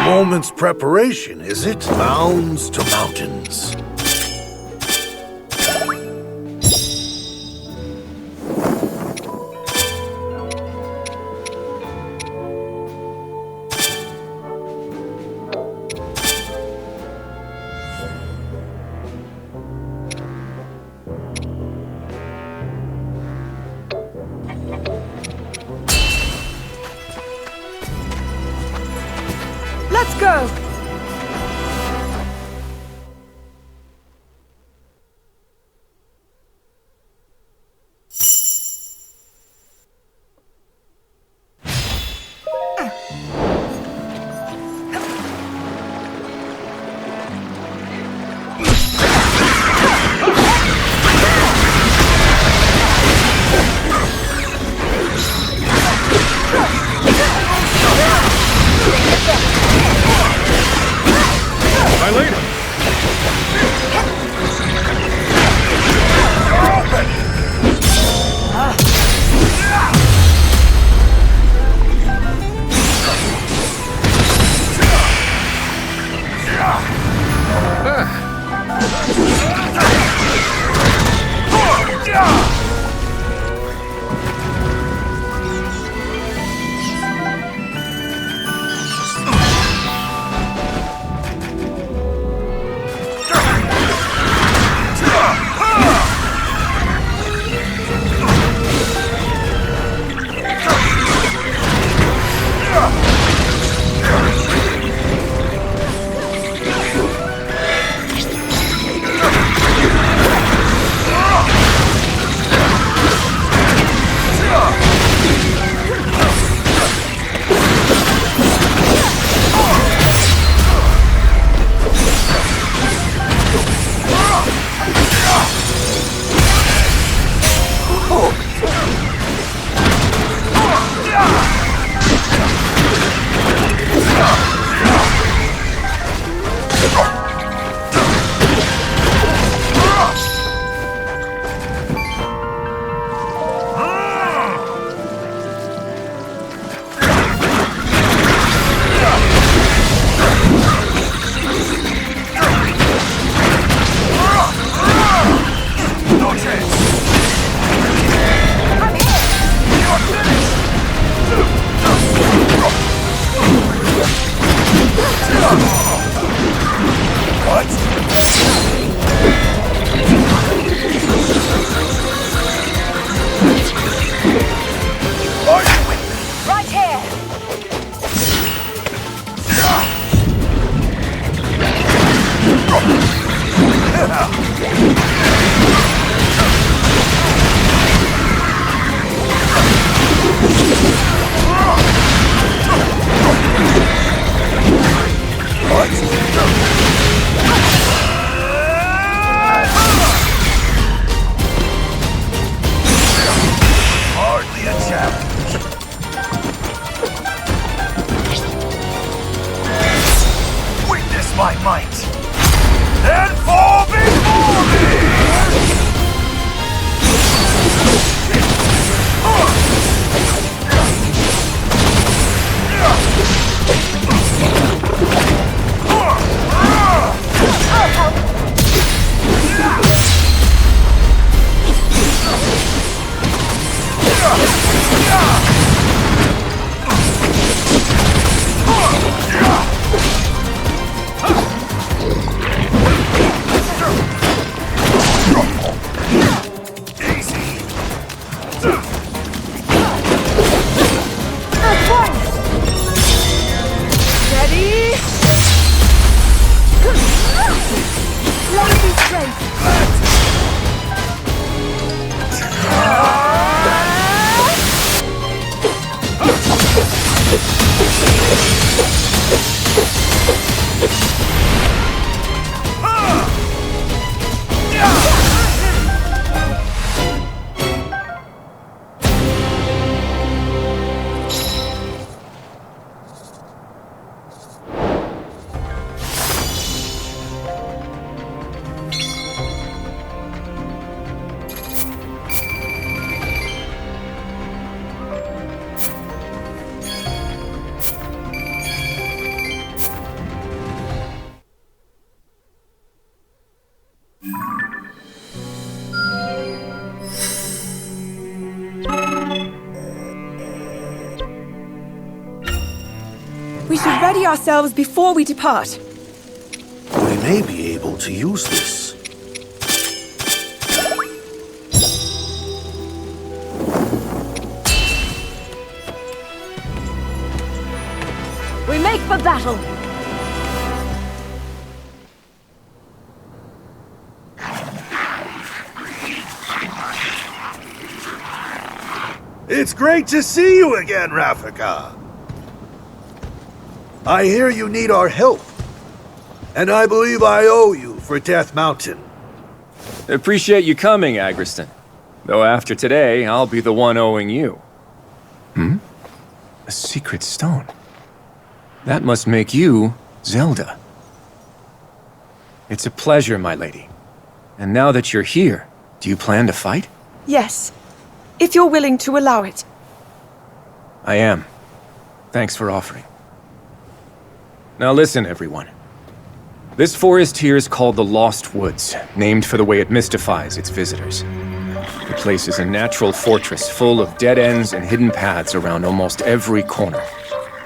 moment's preparation, is it? Mounds to mountains. Let's go! My might, and fall before me! We should ready ourselves before we depart. We may be able to use this. We make for battle! It's great to see you again, Rafika. I hear you need our help. And I believe I owe you for Death Mountain. Appreciate you coming, Agriston. Though after today, I'll be the one owing you. A secret stone. That must make you Zelda. It's a pleasure, my lady. And now that you're here, do you plan to fight? Yes, if you're willing to allow it. I am. Thanks for offering. Now listen, everyone. This forest here is called the Lost Woods, named for the way it mystifies its visitors. The place is a natural fortress full of dead ends and hidden paths around almost every corner.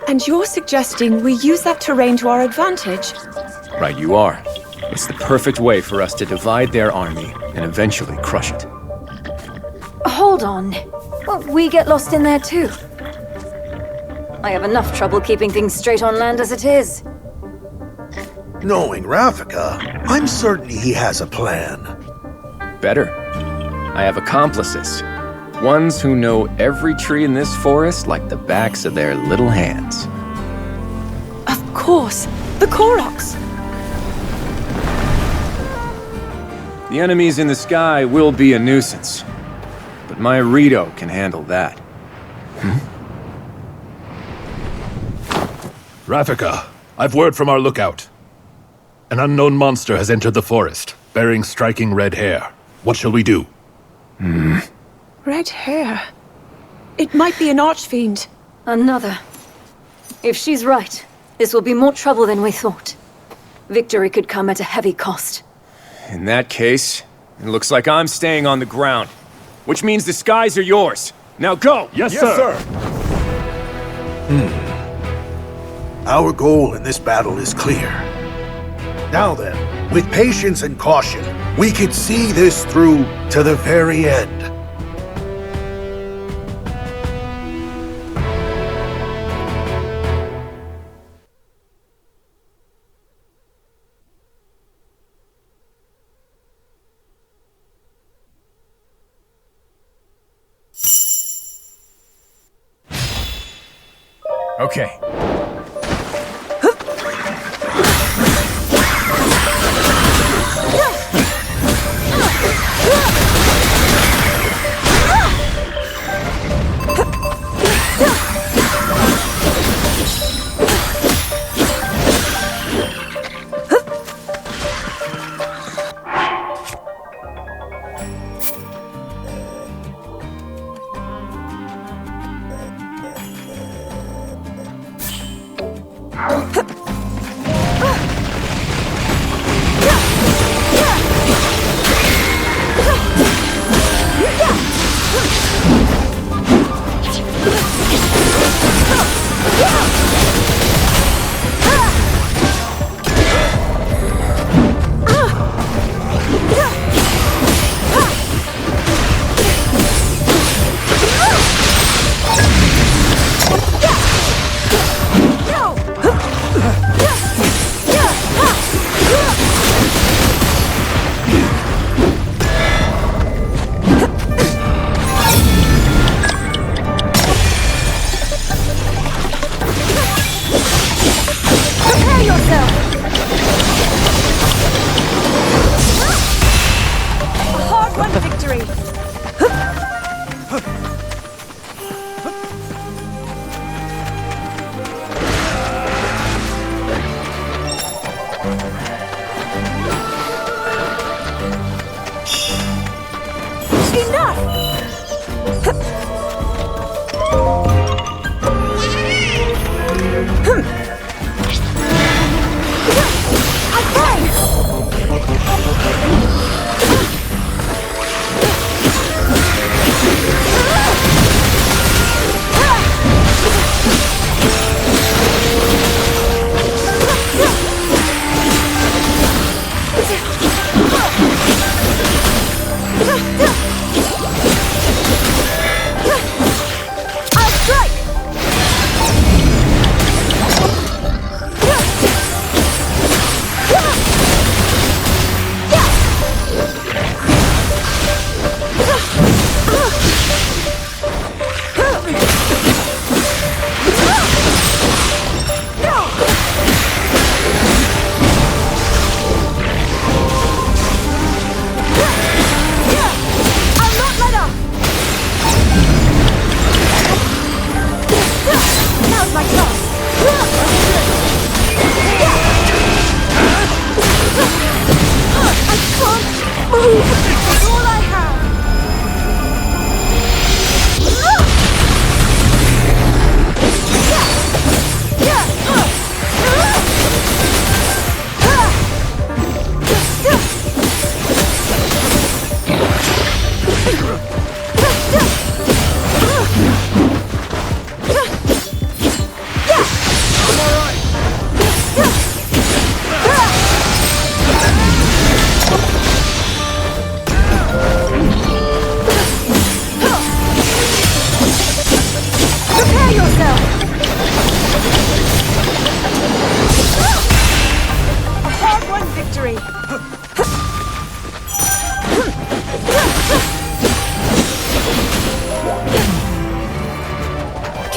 And you're suggesting we use that terrain to our advantage? Right you are. It's the perfect way for us to divide their army and eventually crush it. Hold on. Won't we get lost in there too? I have enough trouble keeping things straight on land as it is. Knowing Rafika, I'm certain he has a plan. Better. I have accomplices. Ones who know every tree in this forest like the backs of their little hands. Of course, the Koroks. The enemies in the sky will be a nuisance. But my Rito can handle that. Rafika, I've word from our lookout. An unknown monster has entered the forest, bearing striking red hair. What shall we do? Red hair. It might be an archfiend. Another. If she's right, this will be more trouble than we thought. Victory could come at a heavy cost. In that case, it looks like I'm staying on the ground. Which means the skies are yours. Now go! Yes, sir! Our goal in this battle is clear. Now then, with patience and caution, we could see this through to the very end. Okay.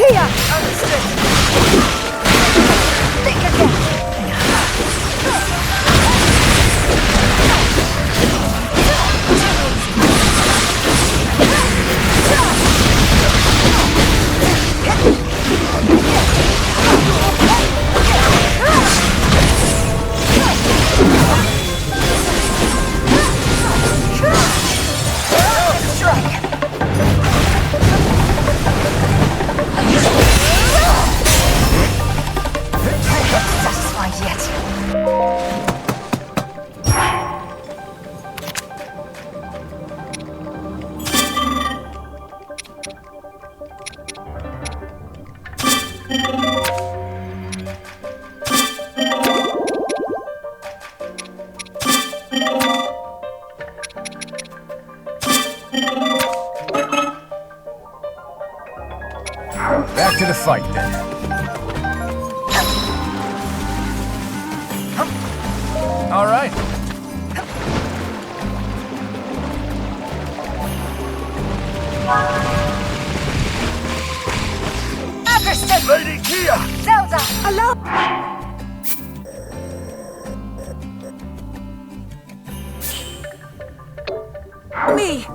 Kia! Understood. Think again. Satisfied yet? Back to the fight, then. All right. Understood! Lady Kia! Zelda! Allow... Me!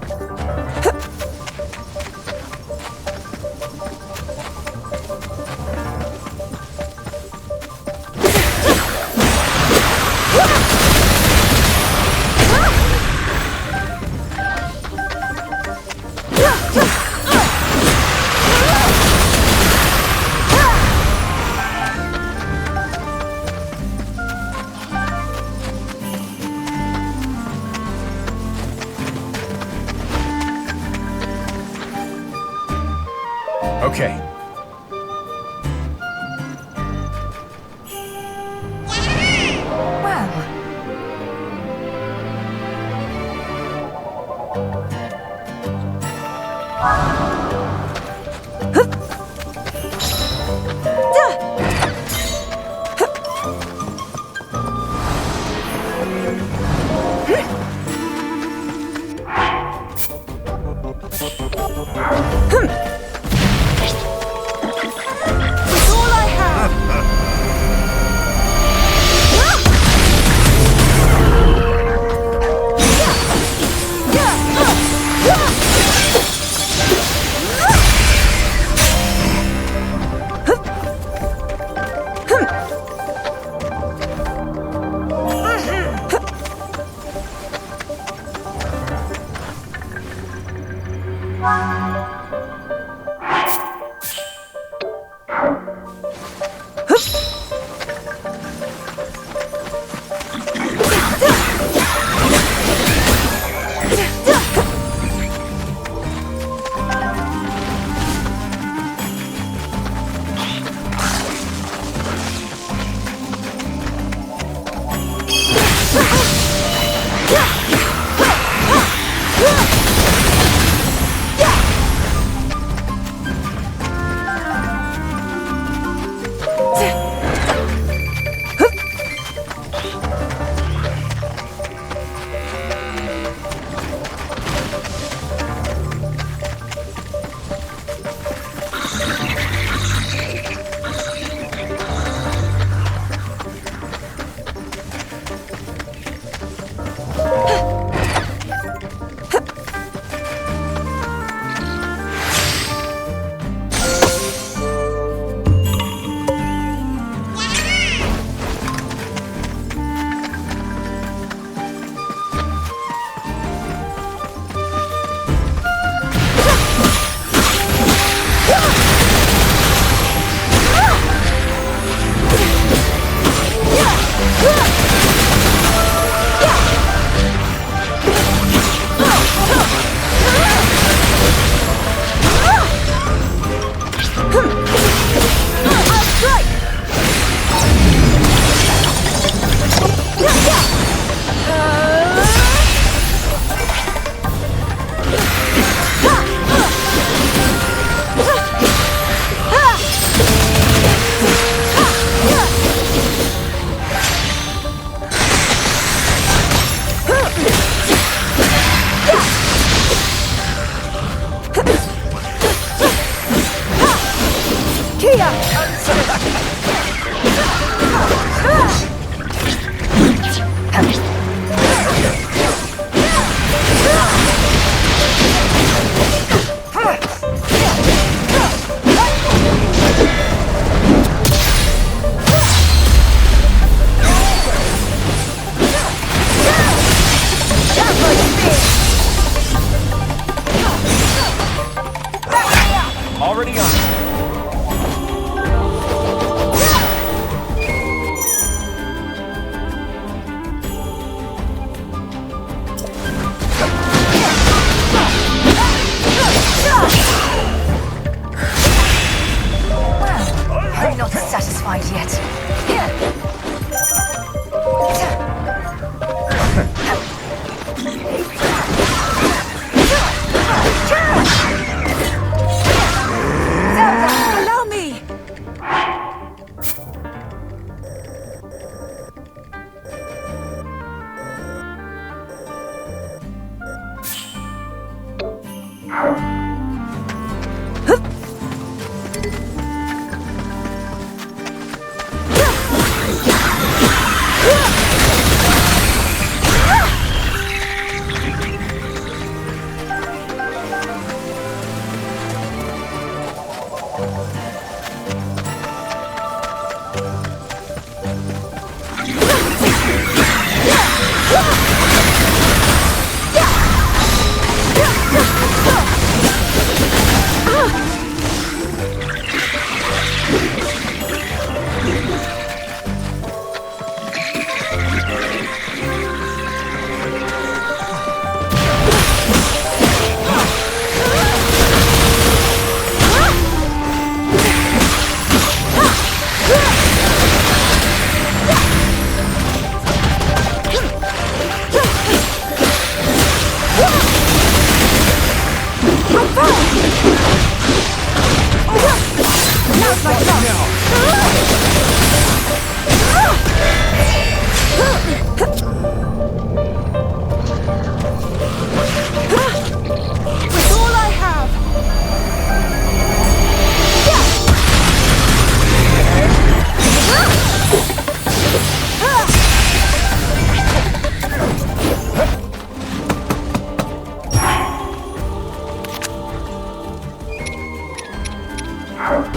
Okay. Well... I'm not satisfied yet. Allow me!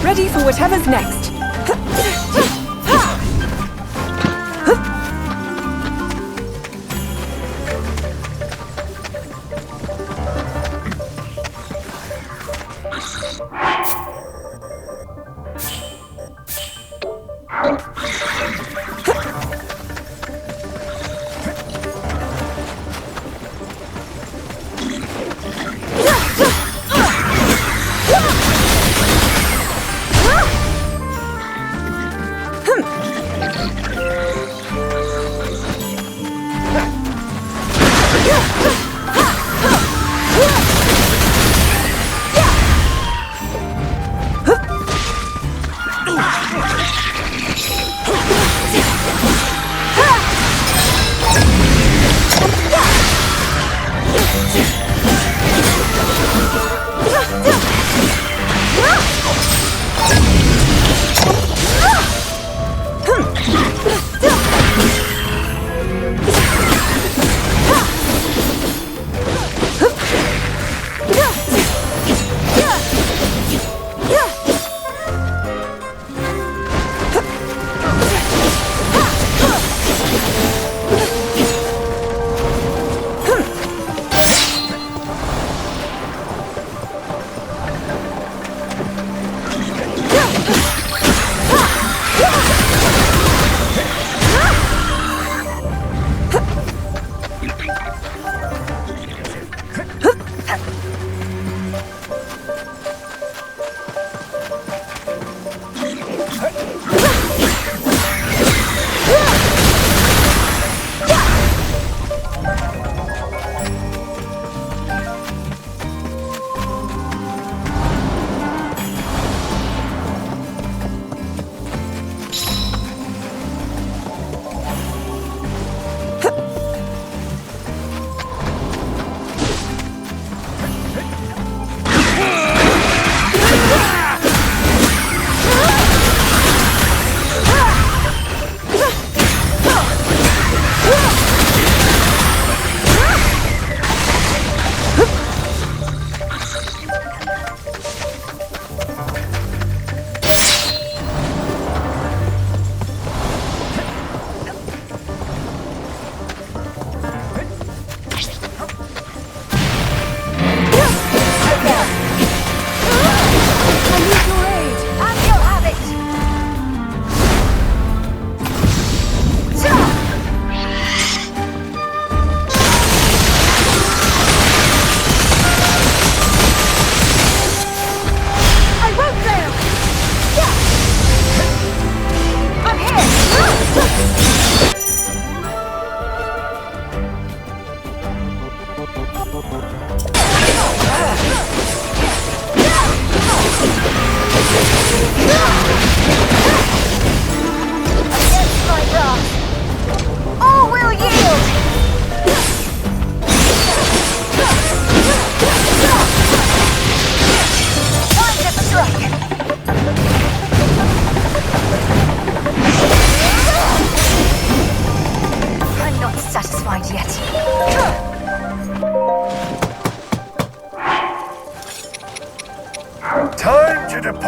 Ready for whatever's next.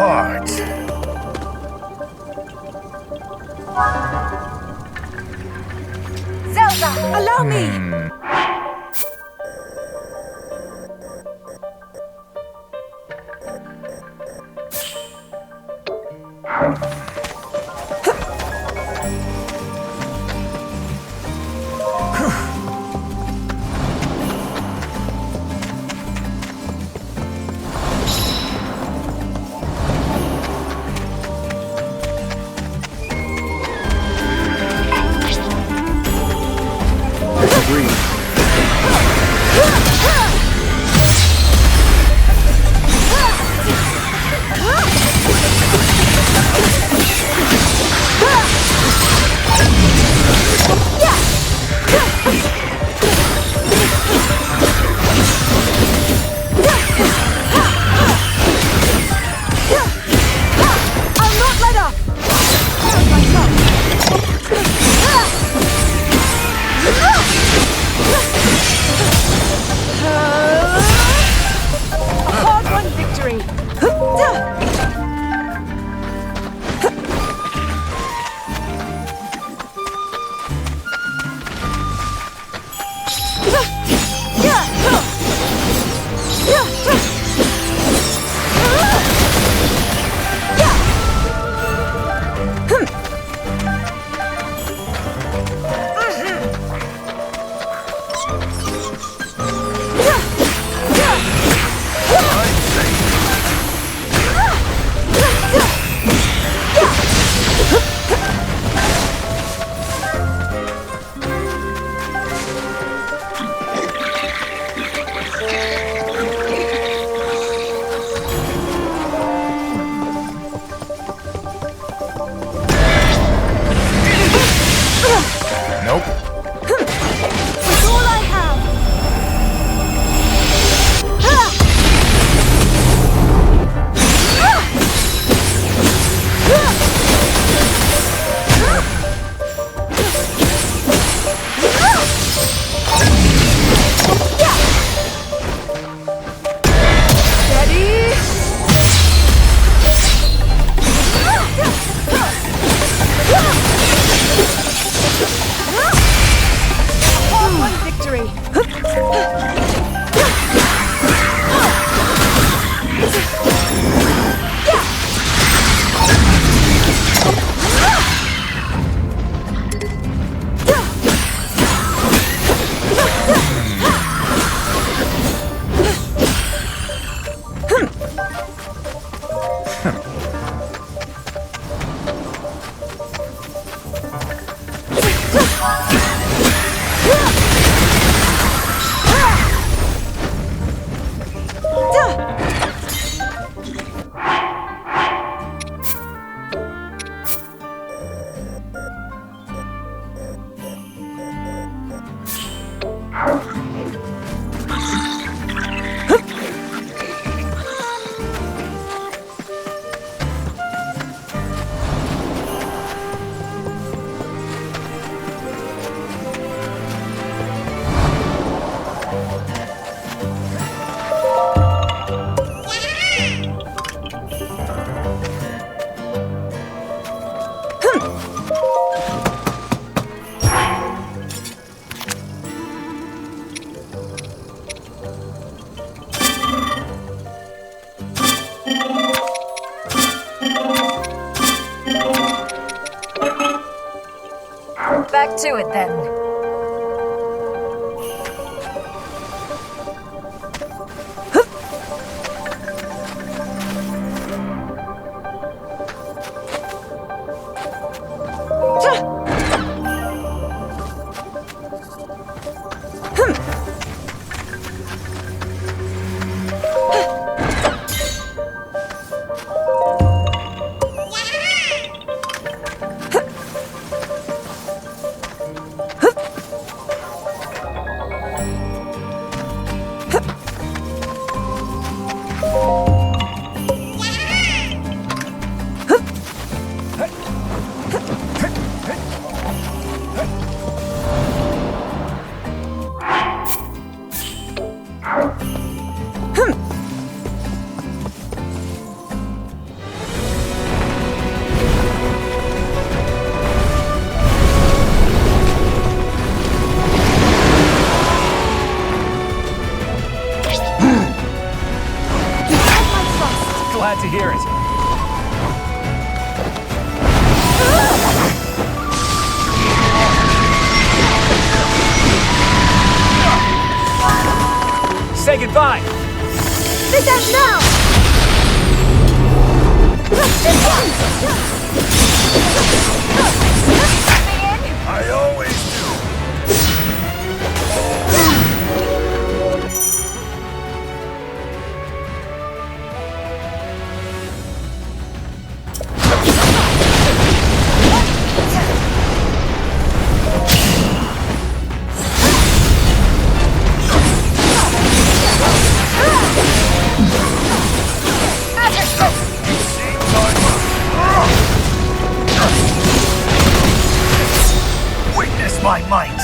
apart. Zelda, allow me! Back to it then. hear it. Say goodbye! This ends now! I always do. Witness my might.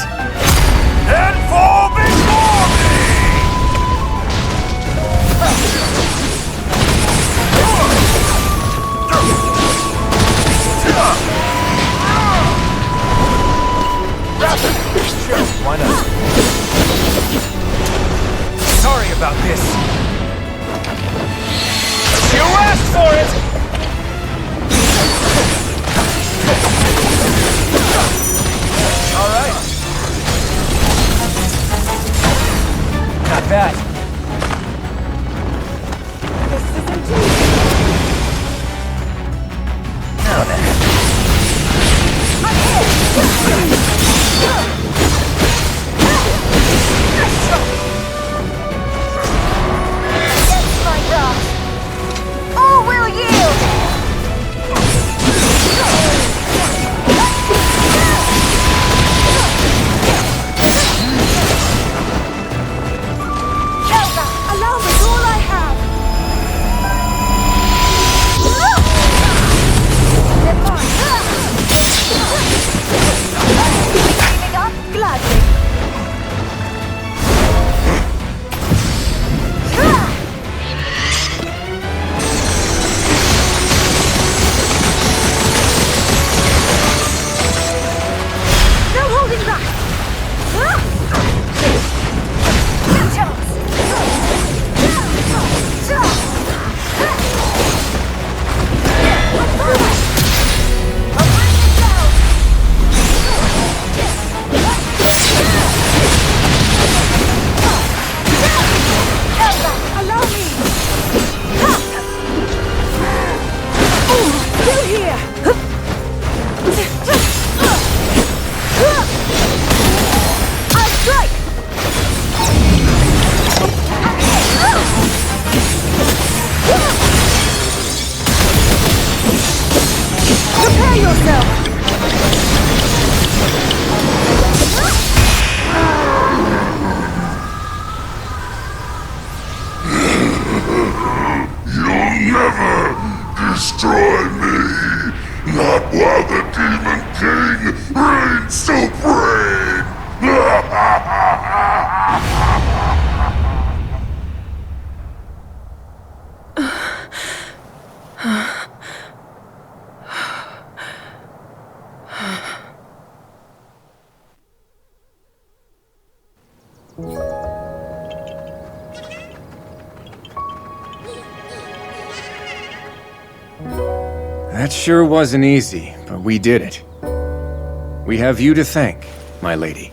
And fall before Sure, why not? Sorry about this. You asked for it! All right. Not bad. Now then. Against my wrath, all will yield! Zelda, allow me all I have! Giving up gladly. No holding back! Allow me! Still here! I strike! Prepare yourself! You'll never destroy me! Not while the Demon King reigns supreme! That sure wasn't easy, but we did it. We have you to thank, my lady.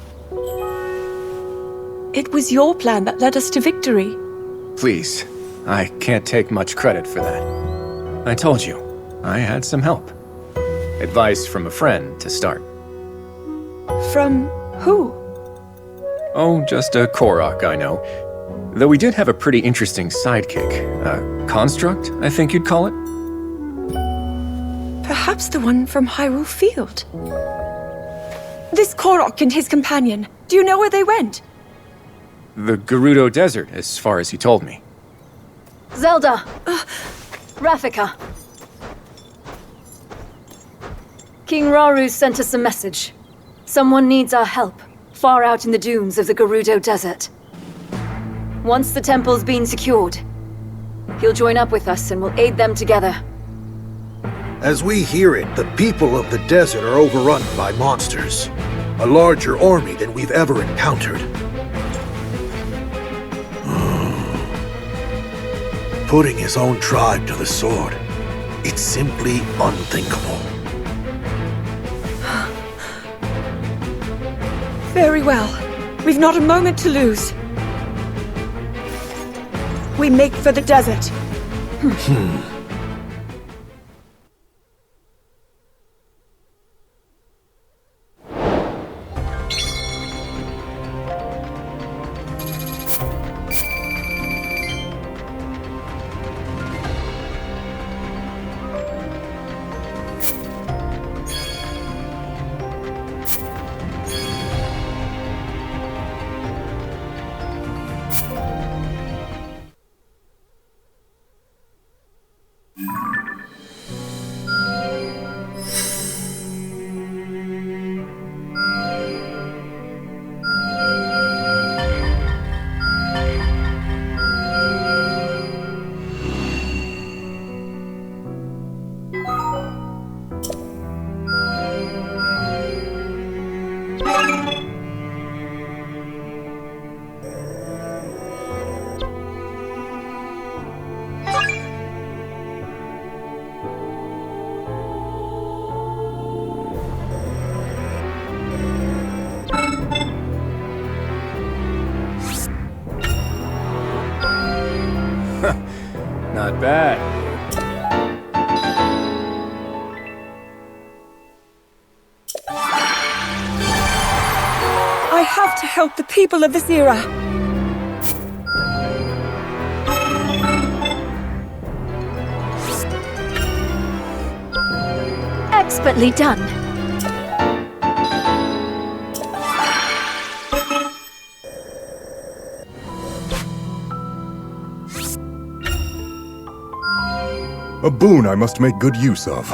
It was your plan that led us to victory. Please, I can't take much credit for that. I told you, I had some help. Advice from a friend to start. From who? Oh, just a Korok, I know. Though we did have a pretty interesting sidekick. A construct, I think you'd call it? Perhaps the one from Hyrule Field. This Korok and his companion, do you know where they went? The Gerudo Desert, as far as he told me. Zelda! Rafika. King Rauru sent us a message. Someone needs our help, far out in the dunes of the Gerudo Desert. Once the temple's been secured, he'll join up with us and we'll aid them together. As we hear it, the people of the desert are overrun by monsters. A larger army than we've ever encountered. putting his own tribe to the sword. It's simply unthinkable. Very well. We've not a moment to lose. We make for the desert. Not bad. I have to help the people of this era. Expertly done. A boon I must make good use of.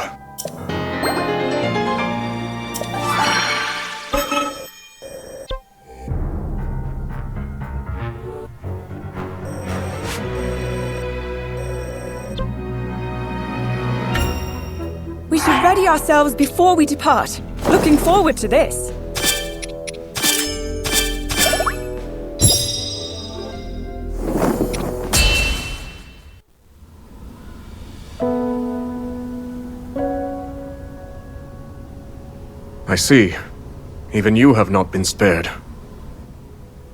We should ready ourselves before we depart. Looking forward to this. I see. Even you have not been spared.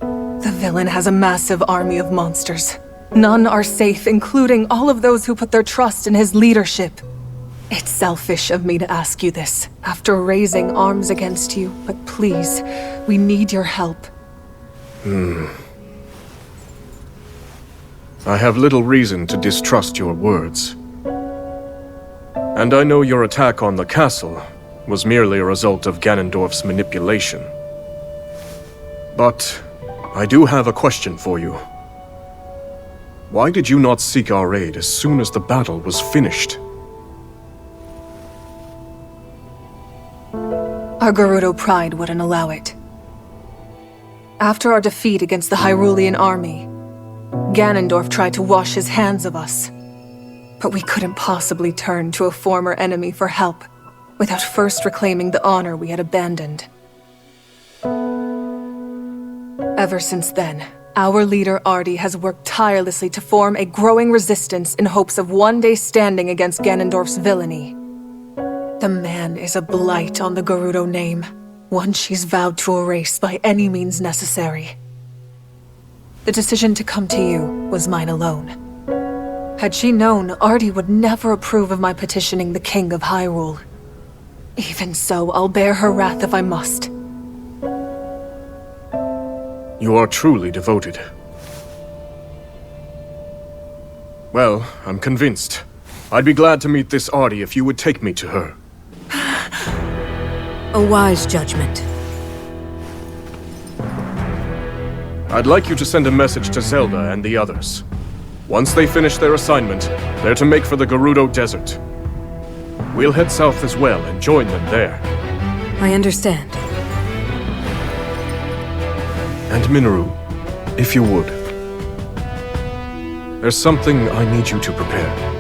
The villain has a massive army of monsters. None are safe, including all of those who put their trust in his leadership. It's selfish of me to ask you this, after raising arms against you, but please, we need your help. I have little reason to distrust your words. And I know your attack on the castle was merely a result of Ganondorf's manipulation. But I do have a question for you. Why did you not seek our aid as soon as the battle was finished? Our Gerudo pride wouldn't allow it. After our defeat against the Hyrulean army, Ganondorf tried to wash his hands of us. But we couldn't possibly turn to a former enemy for help without first reclaiming the honor we had abandoned. Ever since then, our leader Ardi has worked tirelessly to form a growing resistance in hopes of one day standing against Ganondorf's villainy. The man is a blight on the Gerudo name, one she's vowed to erase by any means necessary. The decision to come to you was mine alone. Had she known, Ardi would never approve of my petitioning the King of Hyrule. Even so, I'll bear her wrath if I must. You are truly devoted. Well, I'm convinced. I'd be glad to meet this Ardi if you would take me to her. A wise judgment. I'd like you to send a message to Zelda and the others. Once they finish their assignment, they're to make for the Gerudo Desert. We'll head south as well and join them there. I understand. And Minoru, if you would. There's something I need you to prepare.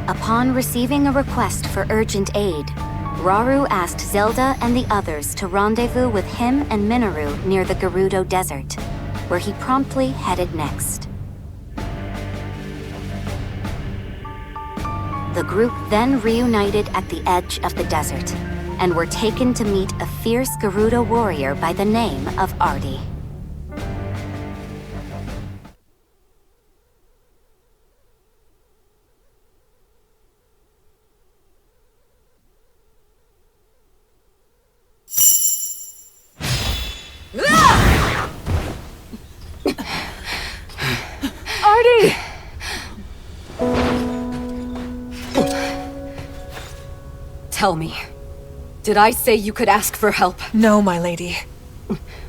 Upon receiving a request for urgent aid, Rauru asked Zelda and the others to rendezvous with him and Minoru near the Gerudo Desert, where he promptly headed next. The group then reunited at the edge of the desert, and were taken to meet a fierce Gerudo warrior by the name of Ardi. Ardi! Tell me, did I say you could ask for help? No, my lady.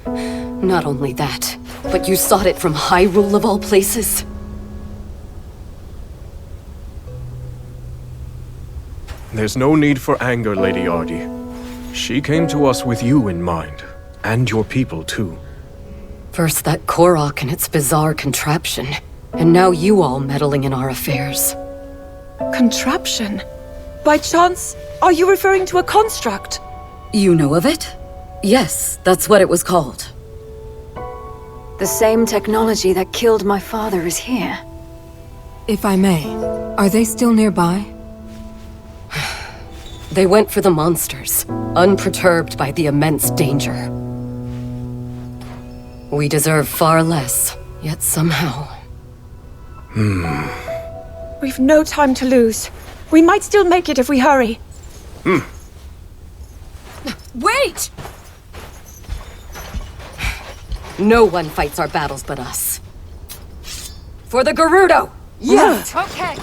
Not only that, but you sought it from Hyrule of all places? There's no need for anger, Lady Ardi. She came to us with you in mind, and your people too. First that Korok and its bizarre contraption, and now you all meddling in our affairs. Contraption? By chance, are you referring to a construct? You know of it? Yes, that's what it was called. The same technology that killed my father is here. If I may, are they still nearby? They went for the monsters, unperturbed by the immense danger. We deserve far less, yet somehow... We've no time to lose. We might still make it if we hurry. Wait! No one fights our battles but us. For the Gerudo! Yeah! Okay!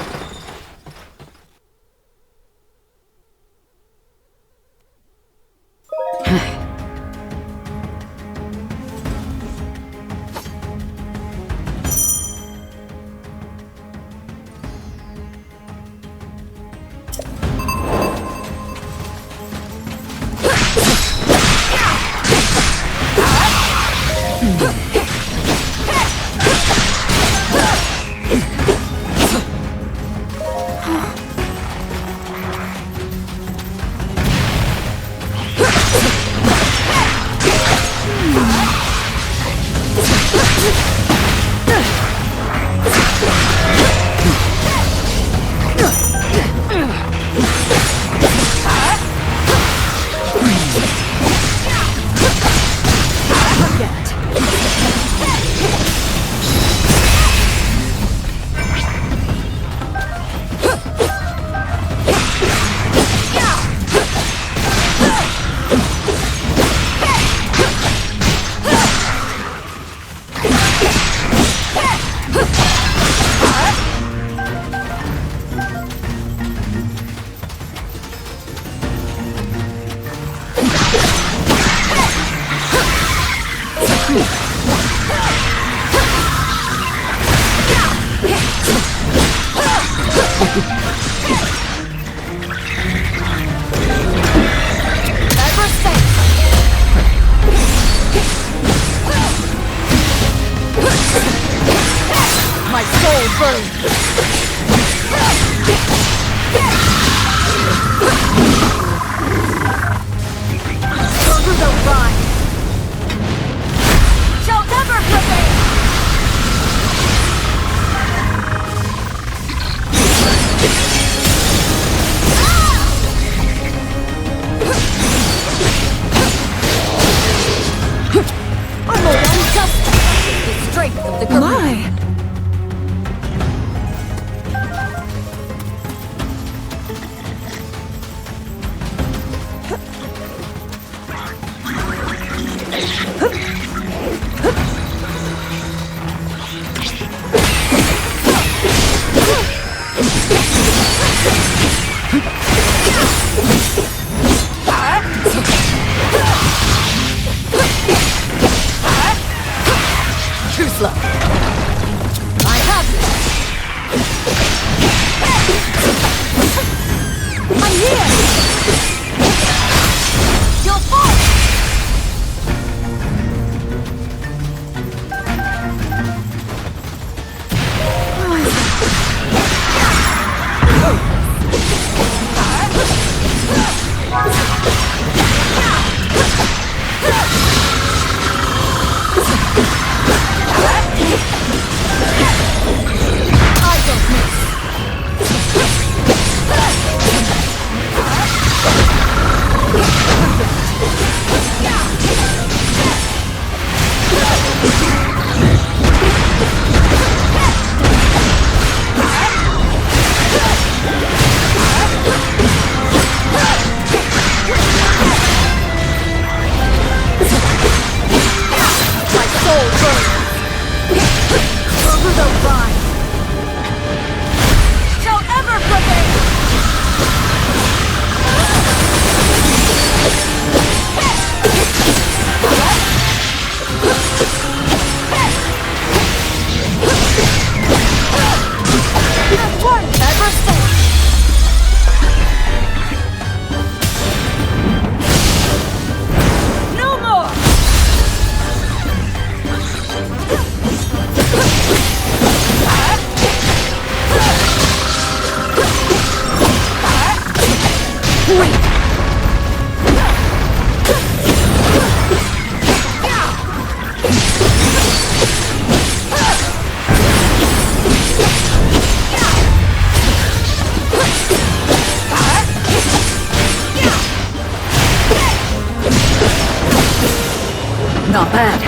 Not bad.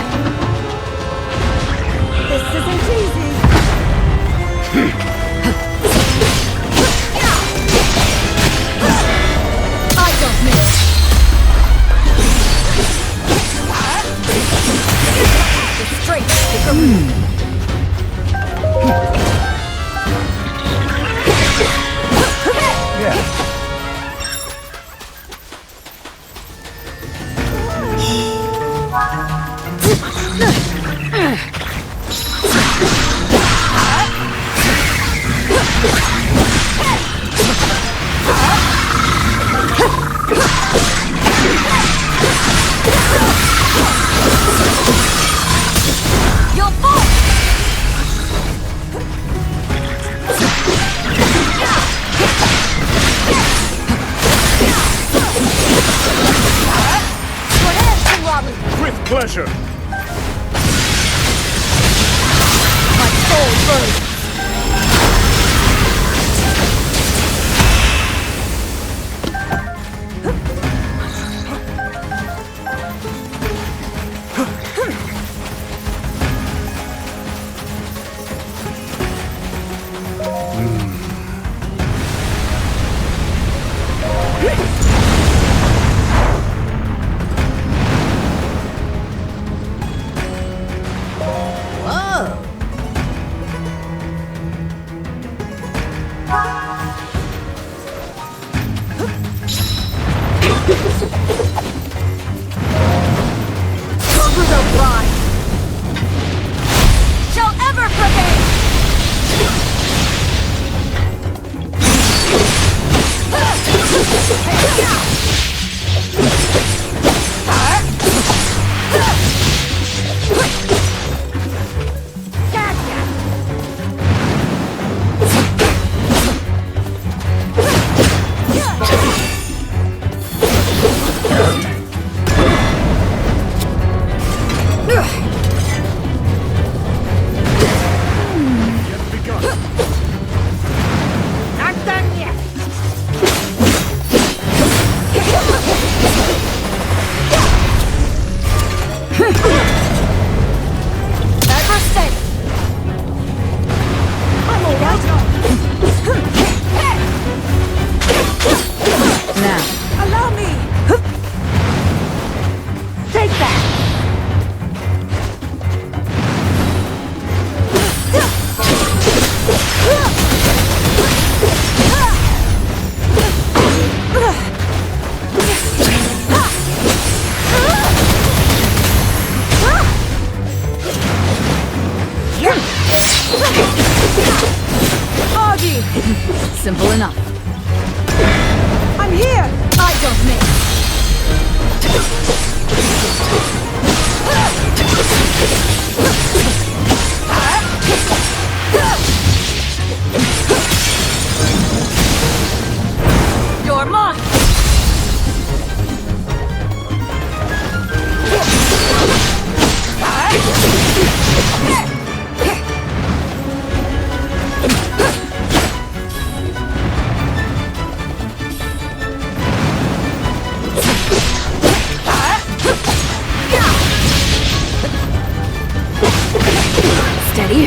This isn't easy. I don't miss. Straight to the Pleasure. My soul burns. Ardi! Simple enough. I'm here! I don't miss. You're mine! Steady.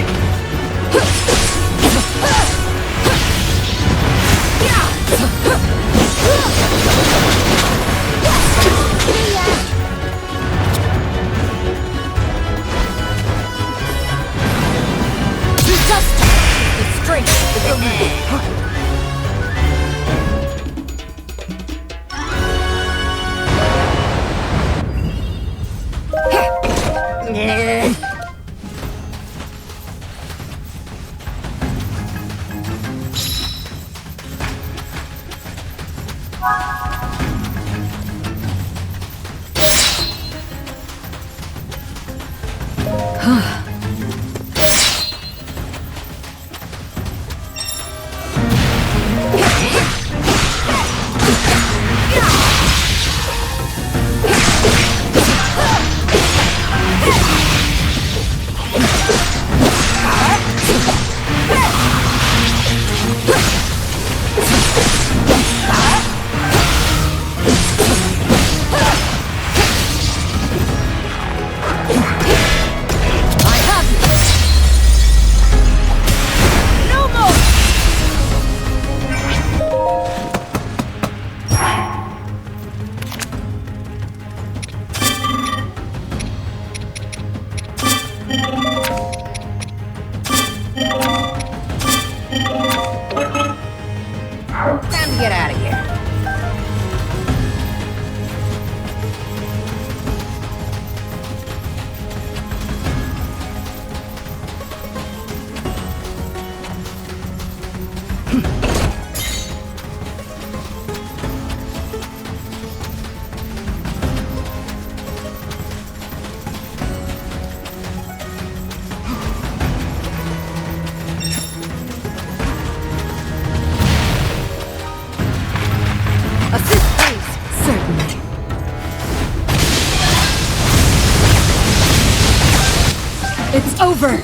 It's over!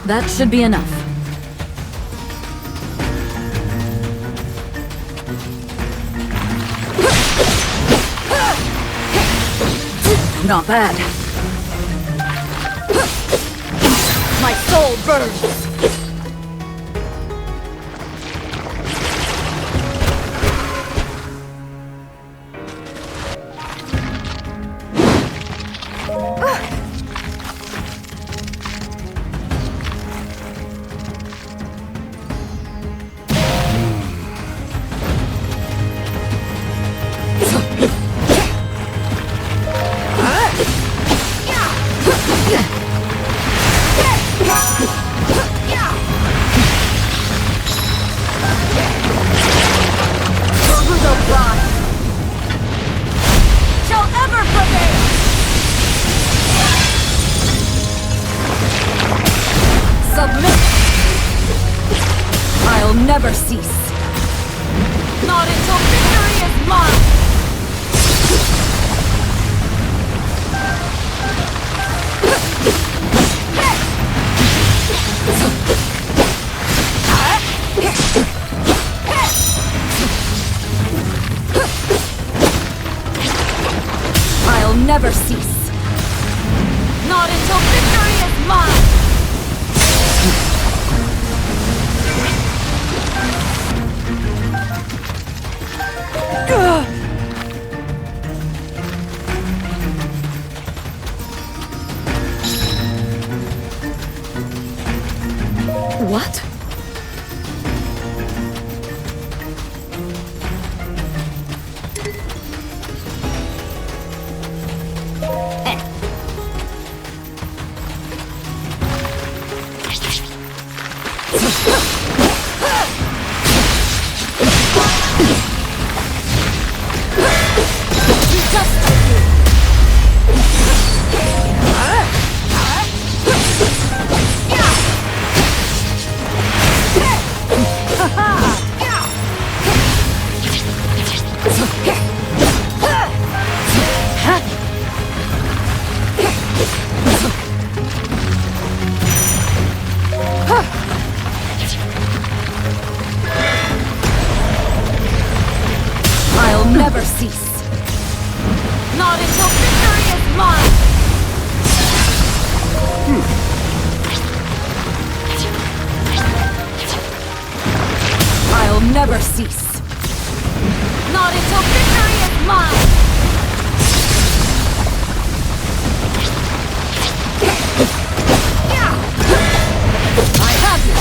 That should be enough. Not bad. My soul burns! Never cease. Not until victory is mine! I'll never cease. Not until victory is mine! What? Never cease. Not until victory is mine! I'll never cease. Not until victory is mine! I have you!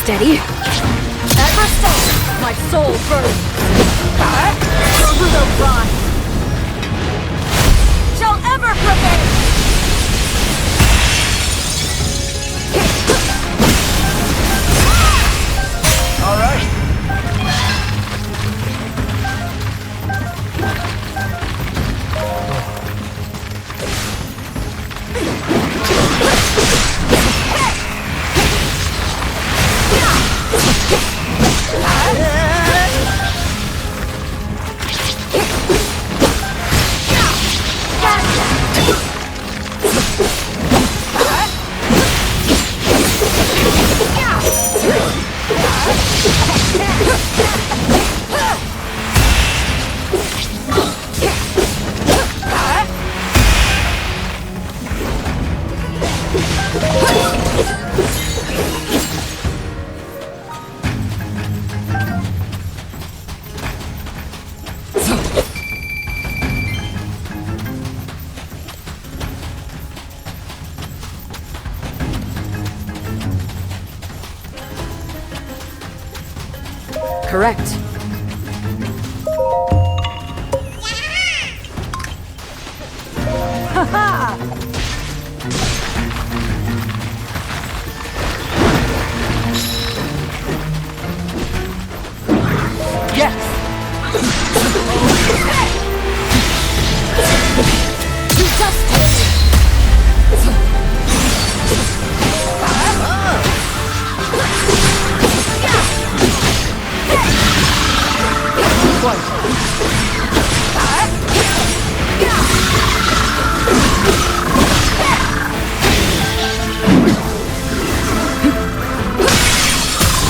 Steady. Ever so, my soul burns. Gerudo rise. Shall ever prevail. All right. correct.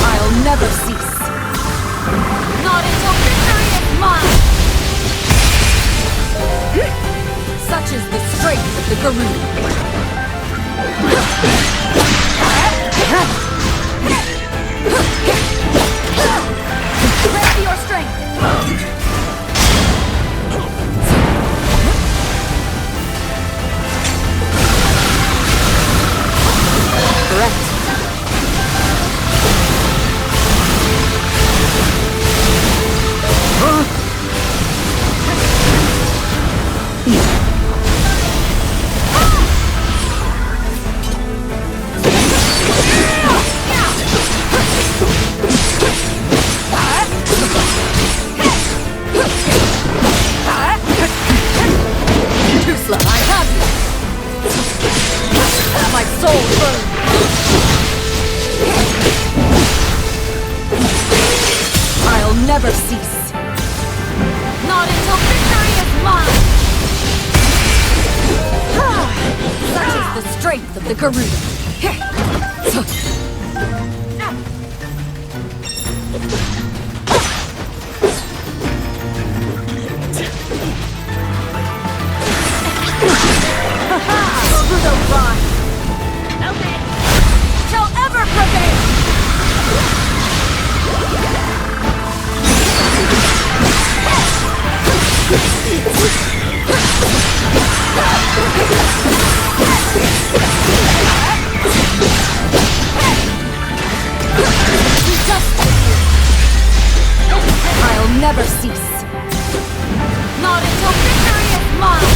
I'll never cease. Not until victory is mine! Such is the strength of the Garuda. Ready your strength! Correct. I have you! My soul burns! I'll never cease! Not until victory is mine! Such is the strength of the Garuda! Garuda rise! Shall ever prevail! I'll never cease. Not until victory is mine!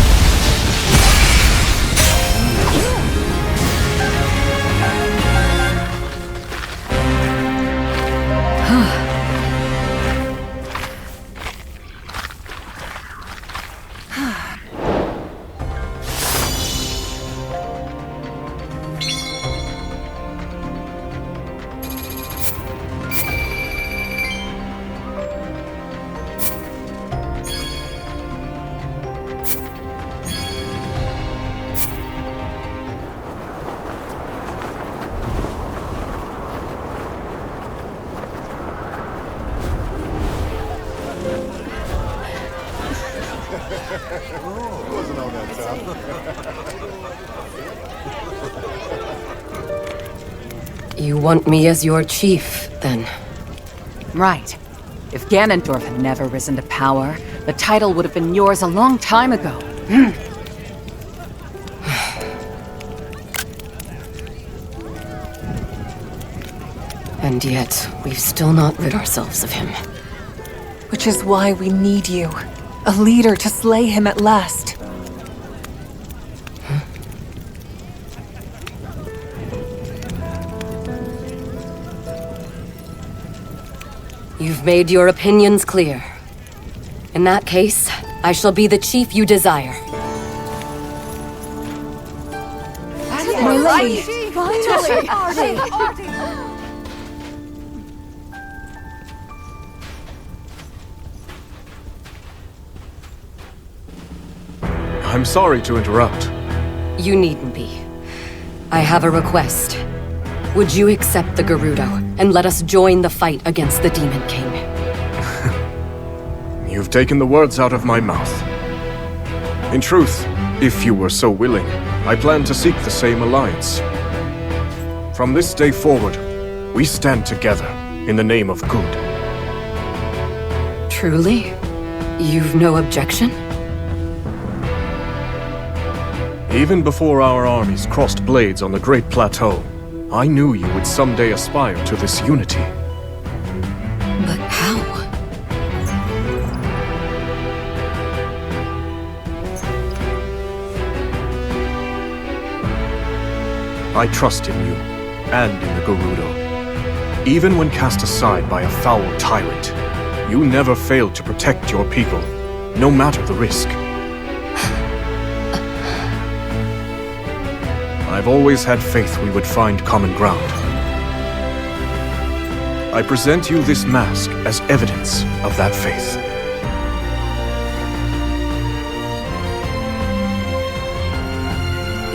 You want me as your chief, then? Right. If Ganondorf had never risen to power, the title would have been yours a long time ago. And yet, we've still not rid ourselves of him. Which is why we need you. A leader to slay him at last. You've made your opinions clear. In that case, I shall be the chief you desire. My lady! Finally! Ardi! I'm sorry to interrupt. You needn't be. I have a request. Would you accept the Gerudo and let us join the fight against the Demon King? You've taken the words out of my mouth. In truth, if you were so willing, I plan to seek the same alliance. From this day forward, we stand together in the name of good. Truly? You've no objection? Even before our armies crossed blades on the Great Plateau, I knew you would someday aspire to this unity. But how? I trust in you, and in the Gerudo. Even when cast aside by a foul tyrant, you never failed to protect your people, no matter the risk. I've always had faith we would find common ground. I present you this mask as evidence of that faith.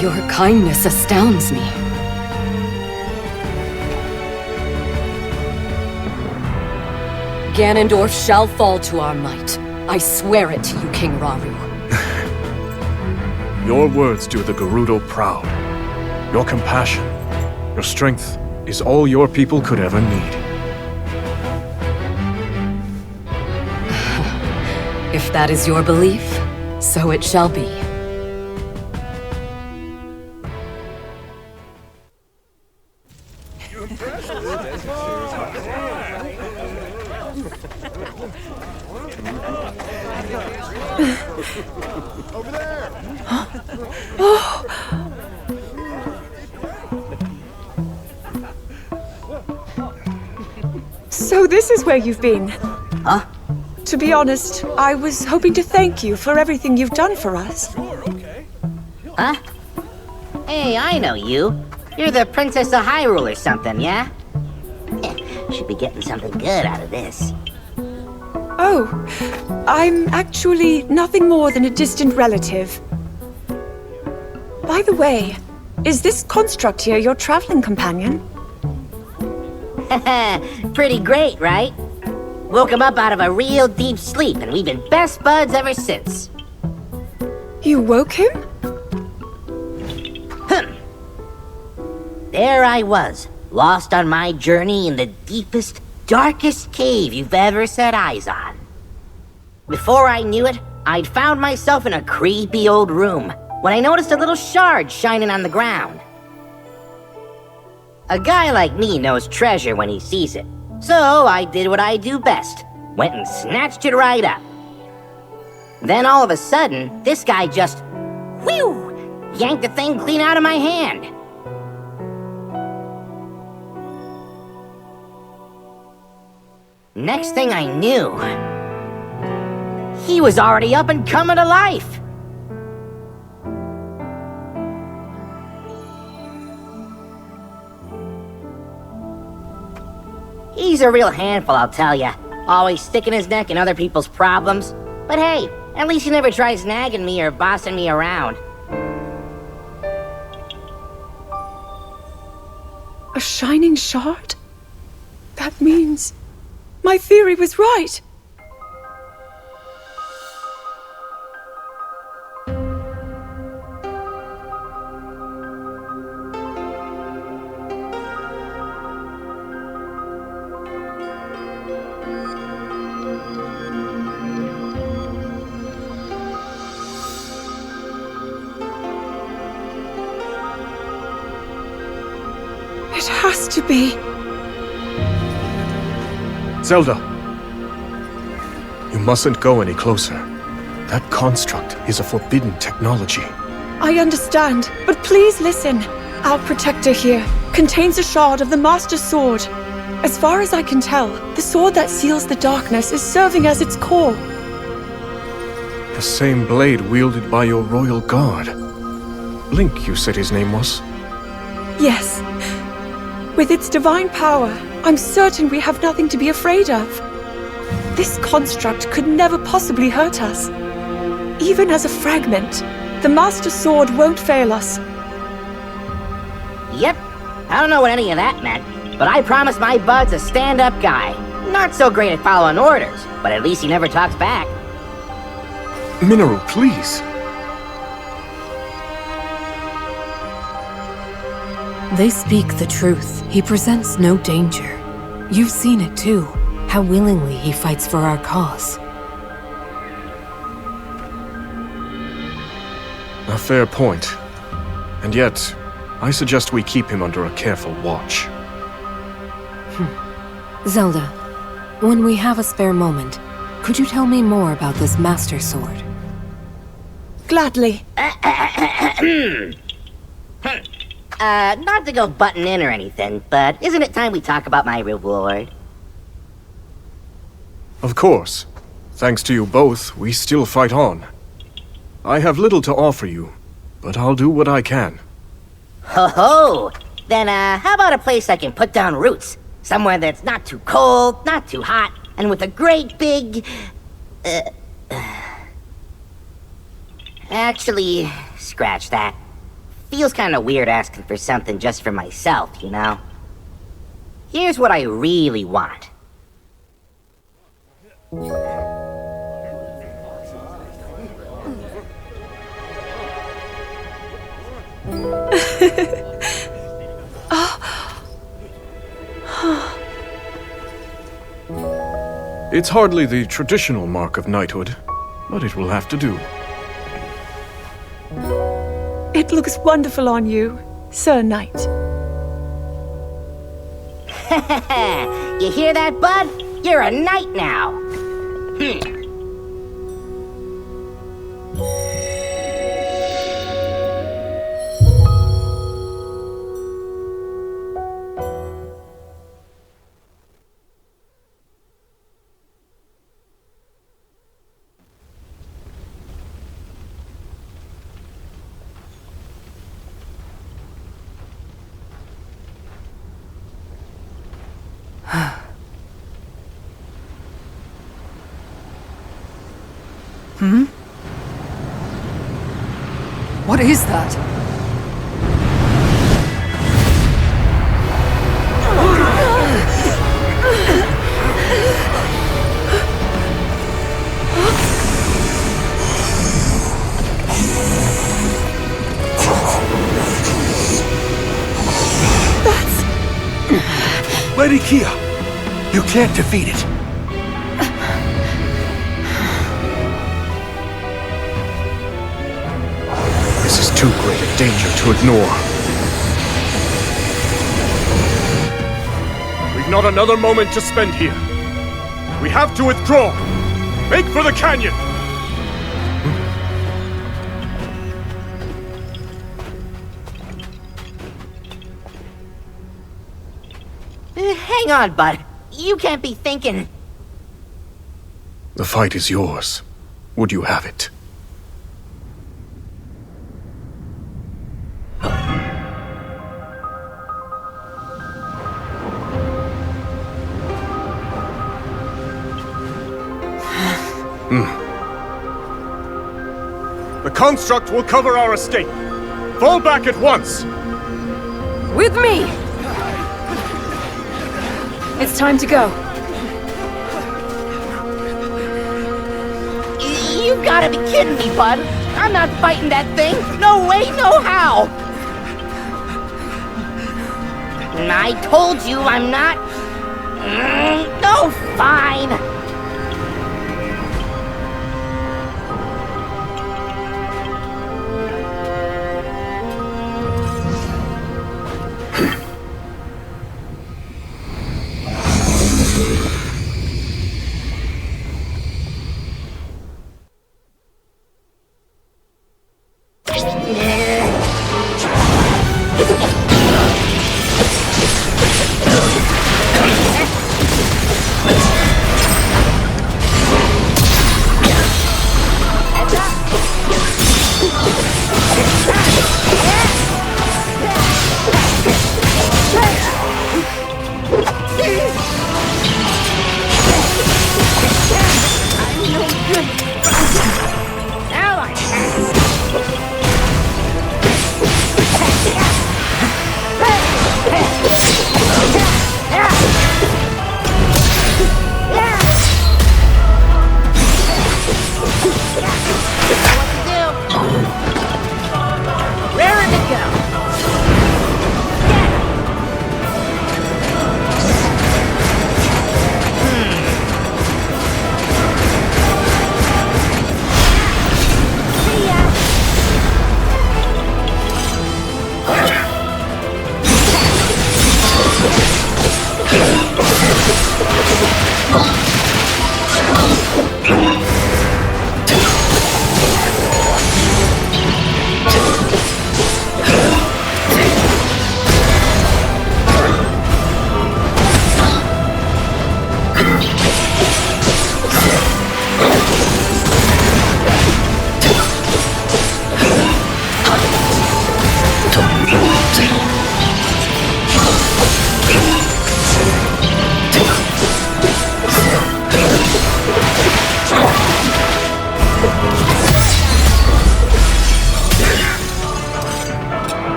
Your kindness astounds me. Ganondorf shall fall to our might. I swear it to you, King Rauru. Your words do the Gerudo proud. Your compassion, your strength is all your people could ever need. If that is your belief, so it shall be. Over there! Oh! So this is where you've been? Huh? To be honest, I was hoping to thank you for everything you've done for us. Huh? Hey, I know you. You're the Princess of Hyrule or something, yeah? Should be getting something good out of this. Oh, I'm actually nothing more than a distant relative. By the way, is this construct here your traveling companion? Pretty great, right? Woke him up out of a real deep sleep, and we've been best buds ever since. You woke him? There I was, lost on my journey in the deepest, darkest cave you've ever set eyes on. Before I knew it, I'd found myself in a creepy old room when I noticed a little shard shining on the ground. A guy like me knows treasure when he sees it, so I did what I do best, went and snatched it right up. Then all of a sudden, this guy just, whew, yanked the thing clean out of my hand. Next thing I knew, he was already up and coming to life. He's a real handful, I'll tell ya. Always sticking his neck in other people's problems. But hey, at least he never tries nagging me or bossing me around. A shining shard? That means my theory was right. It has to be. Zelda! You mustn't go any closer. That construct is a forbidden technology. I understand, but please listen. Our protector here contains a shard of the Master Sword. As far as I can tell, the sword that seals the darkness is serving as its core. The same blade wielded by your royal guard. Link, you said his name was? Yes. With its divine power, I'm certain we have nothing to be afraid of. This construct could never possibly hurt us. Even as a fragment, the Master Sword won't fail us. Yep. I don't know what any of that meant, but I promised my bud's a stand-up guy. Not so great at following orders, but at least he never talks back. Minoru, please! They speak the truth. He presents no danger. You've seen it too, how willingly he fights for our cause. A fair point. And yet, I suggest we keep him under a careful watch. Zelda, when we have a spare moment, could you tell me more about this Master Sword? Gladly. Not to go butting in or anything, but isn't it time we talk about my reward? Of course. Thanks to you both, we still fight on. I have little to offer you, but I'll do what I can. Ho ho! Then, how about a place I can put down roots? Somewhere that's not too cold, not too hot, and with a great big... Actually, scratch that. Feels kinda weird asking for something just for myself, you know? Here's what I really want. It's hardly the traditional mark of knighthood, but it will have to do. It looks wonderful on you, Sir Knight. You hear that, bud? You're a knight now. Hmm? What is that? Lady Kia, you can't defeat it. This is too great a danger to ignore. We've not another moment to spend here. We have to withdraw. Make for the canyon! Hang on, bud. You can't be thinking... The fight is yours. Would you have it? The construct will cover our escape. Fall back at once! With me! It's time to go. You've gotta be kidding me, bud. I'm not fighting that thing. No way, no how. I told you I'm not... No, fine.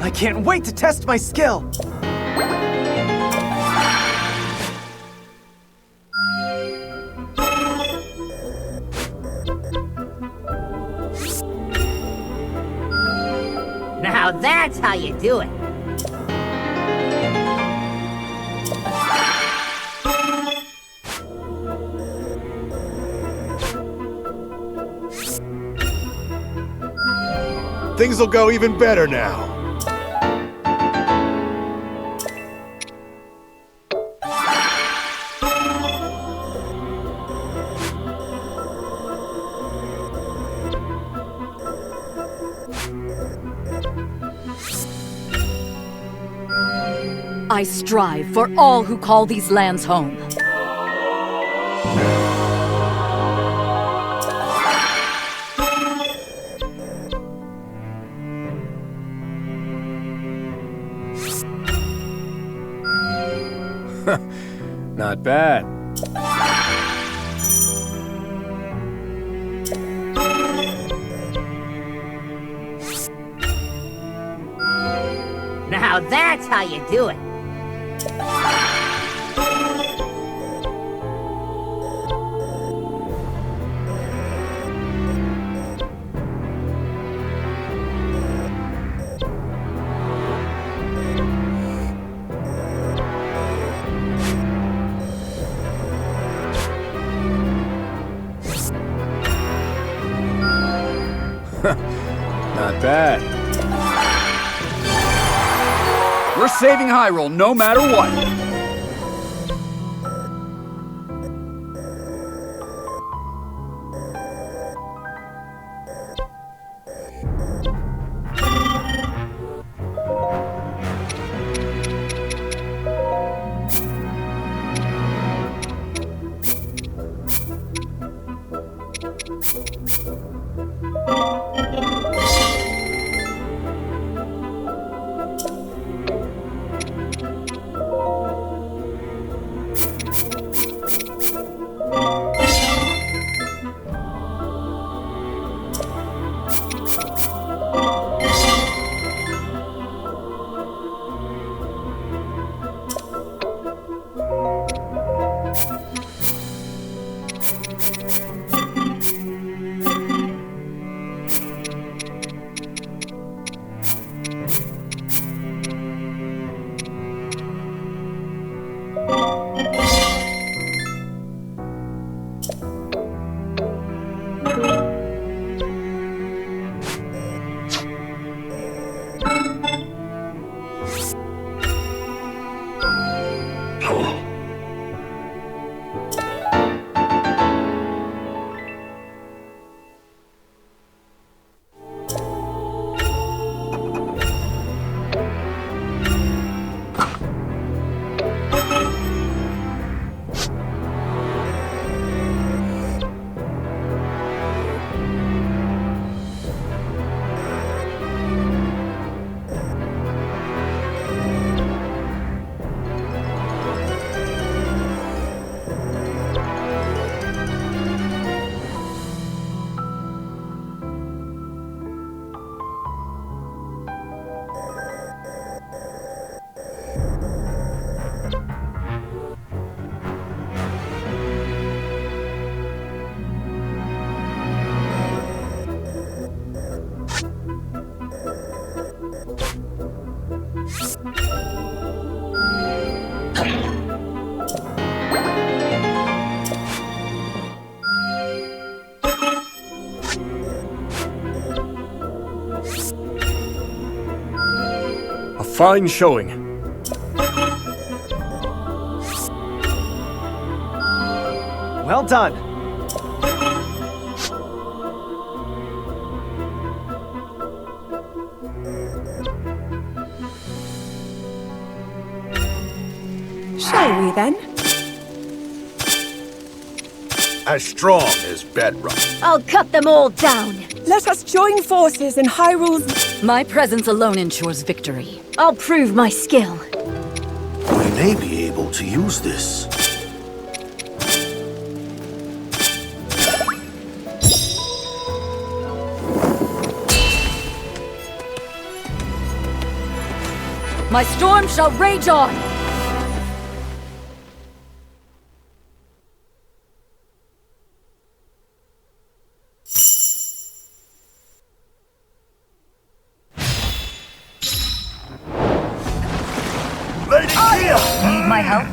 I can't wait to test my skill! Now that's how you do it. Things will go even better now. I strive for all who call these lands home. Not bad. Now that's how you do it. Not bad. We're saving Hyrule no matter what. Fine showing. Well done. Shall we then? As strong as bedrock. I'll cut them all down. Let us join forces in Hyrule's... My presence alone ensures victory. I'll prove my skill. We may be able to use this. My storm shall rage on! Need my help?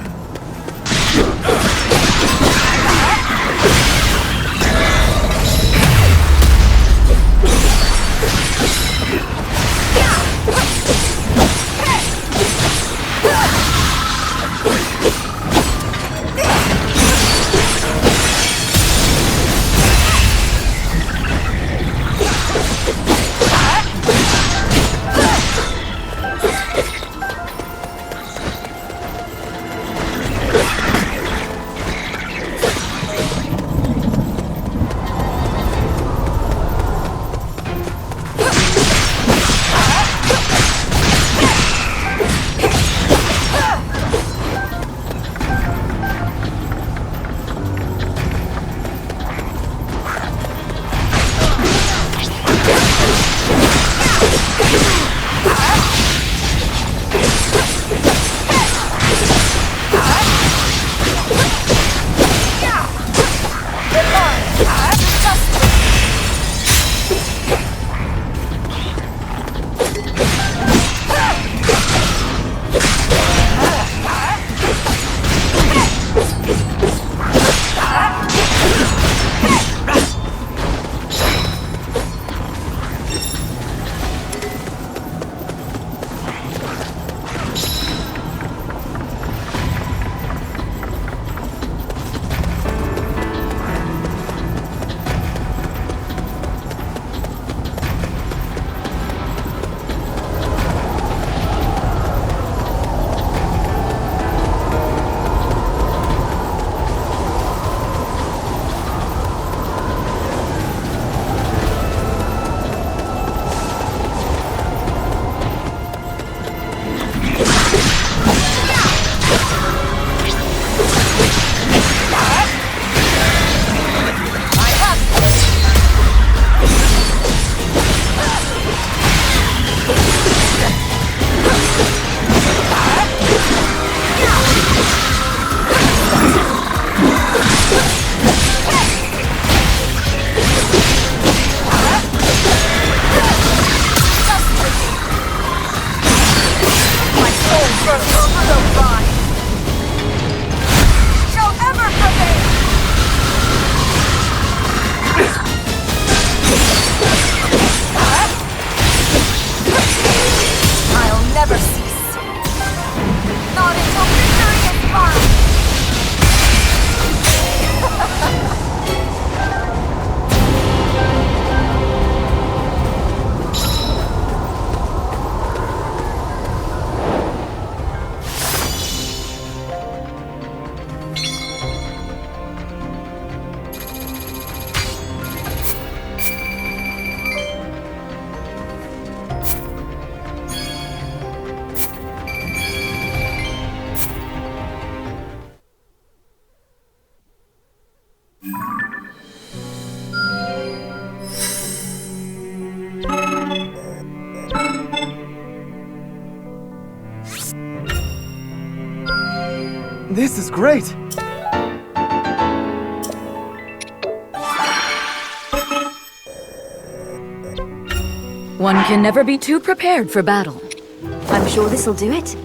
This is great! One can never be too prepared for battle. I'm sure this'll do it.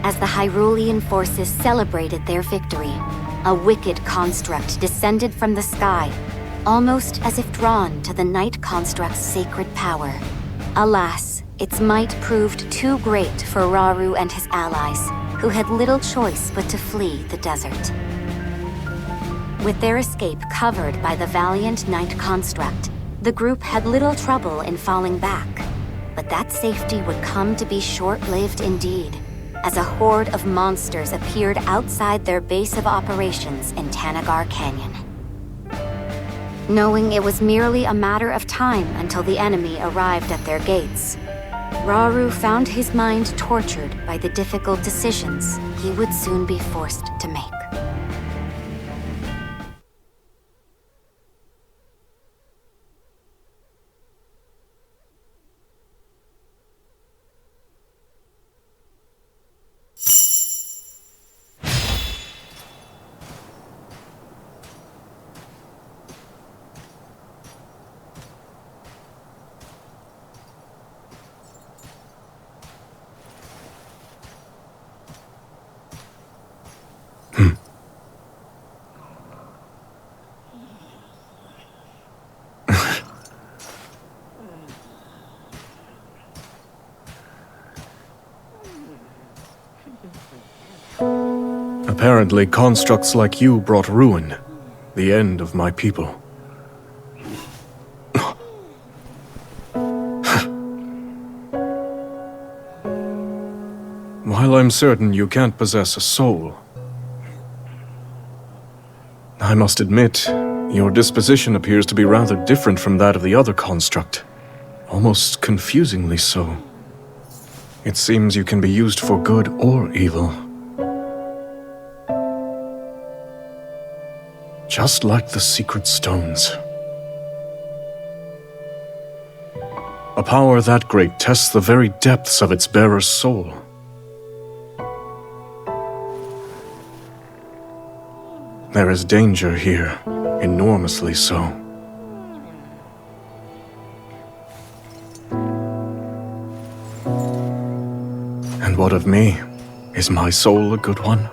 As the Hyrulean forces celebrated their victory, a wicked construct descended from the sky, almost as if drawn to the Night Construct's sacred power. Alas, its might proved too great for Rauru and his allies, who had little choice but to flee the desert. With their escape covered by the valiant Night Construct, the group had little trouble in falling back. But that safety would come to be short-lived indeed, as a horde of monsters appeared outside their base of operations in Tanagar Canyon. Knowing it was merely a matter of time until the enemy arrived at their gates, Rauru found his mind tortured by the difficult decisions he would soon be forced to make. Apparently, constructs like you brought ruin, the end of my people. While I'm certain you can't possess a soul, I must admit, your disposition appears to be rather different from that of the other construct. Almost confusingly so. It seems you can be used for good or evil. Just like the secret stones. A power that great tests the very depths of its bearer's soul. There is danger here, enormously so. And what of me? Is my soul a good one?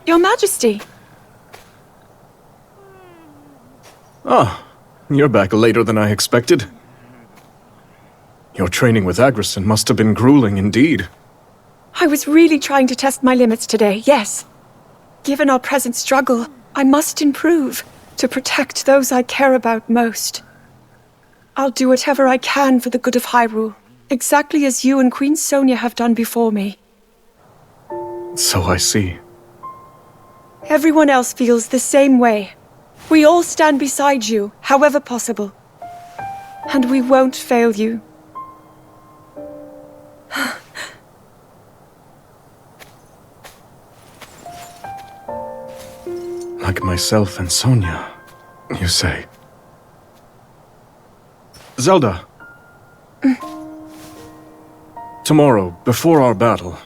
Your Majesty! Ah, you're back later than I expected. Your training with Agrison must have been grueling indeed. I was really trying to test my limits today, yes. Given our present struggle, I must improve to protect those I care about most. I'll do whatever I can for the good of Hyrule, exactly as you and Queen Sonia have done before me. So I see. Everyone else feels the same way. We all stand beside you, however possible. And we won't fail you. Like myself and Sonia, you say? Zelda! Tomorrow, before our battle.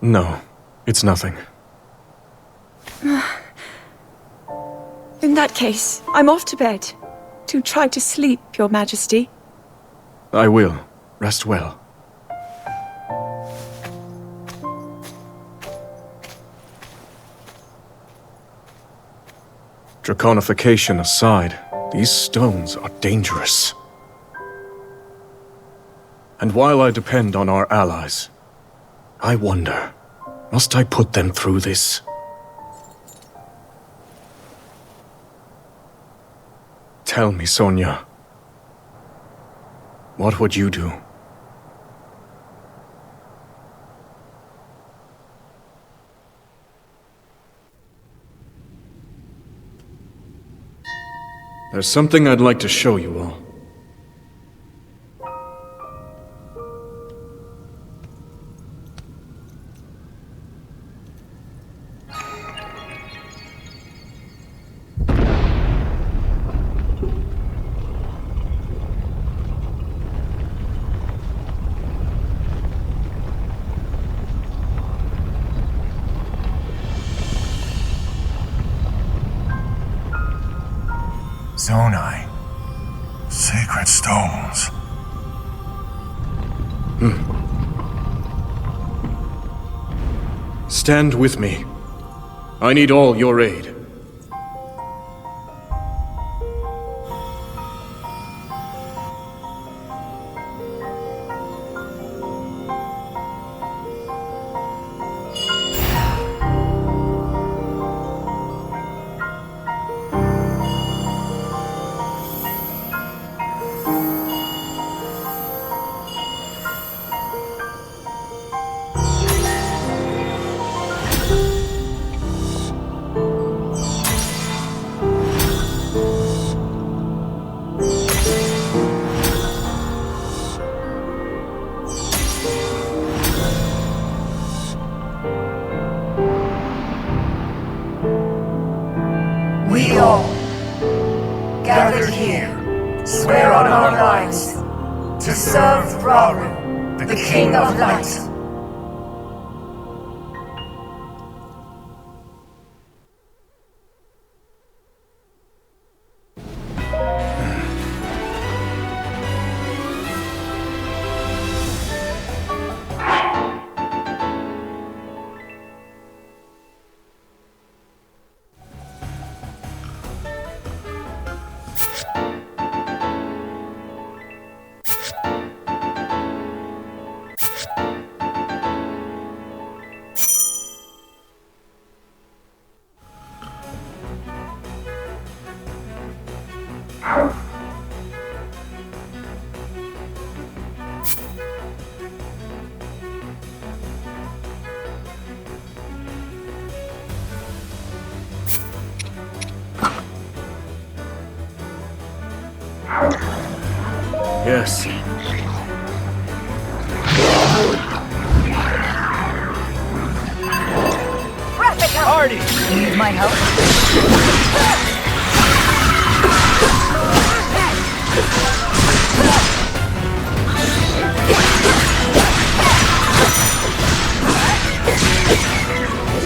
No, it's nothing. In that case, I'm off to bed. To try to sleep, Your Majesty. I will. Rest well. Draconification aside, these stones are dangerous. And while I depend on our allies, I wonder, must I put them through this? Tell me, Sonia. What would you do? There's something I'd like to show you all. Zonai. Sacred stones. Stand with me. I need all your aid. We all, gathered here, swear on our lives to serve Rauru, the King of Light. Yes. Ardi! Need my help?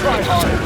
Try harder!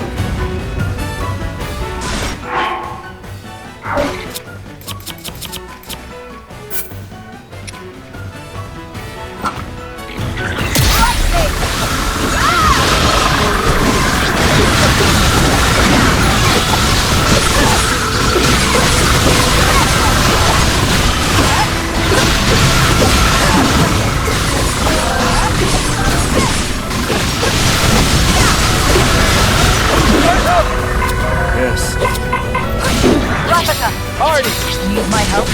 Yes. Ardi! Need my help?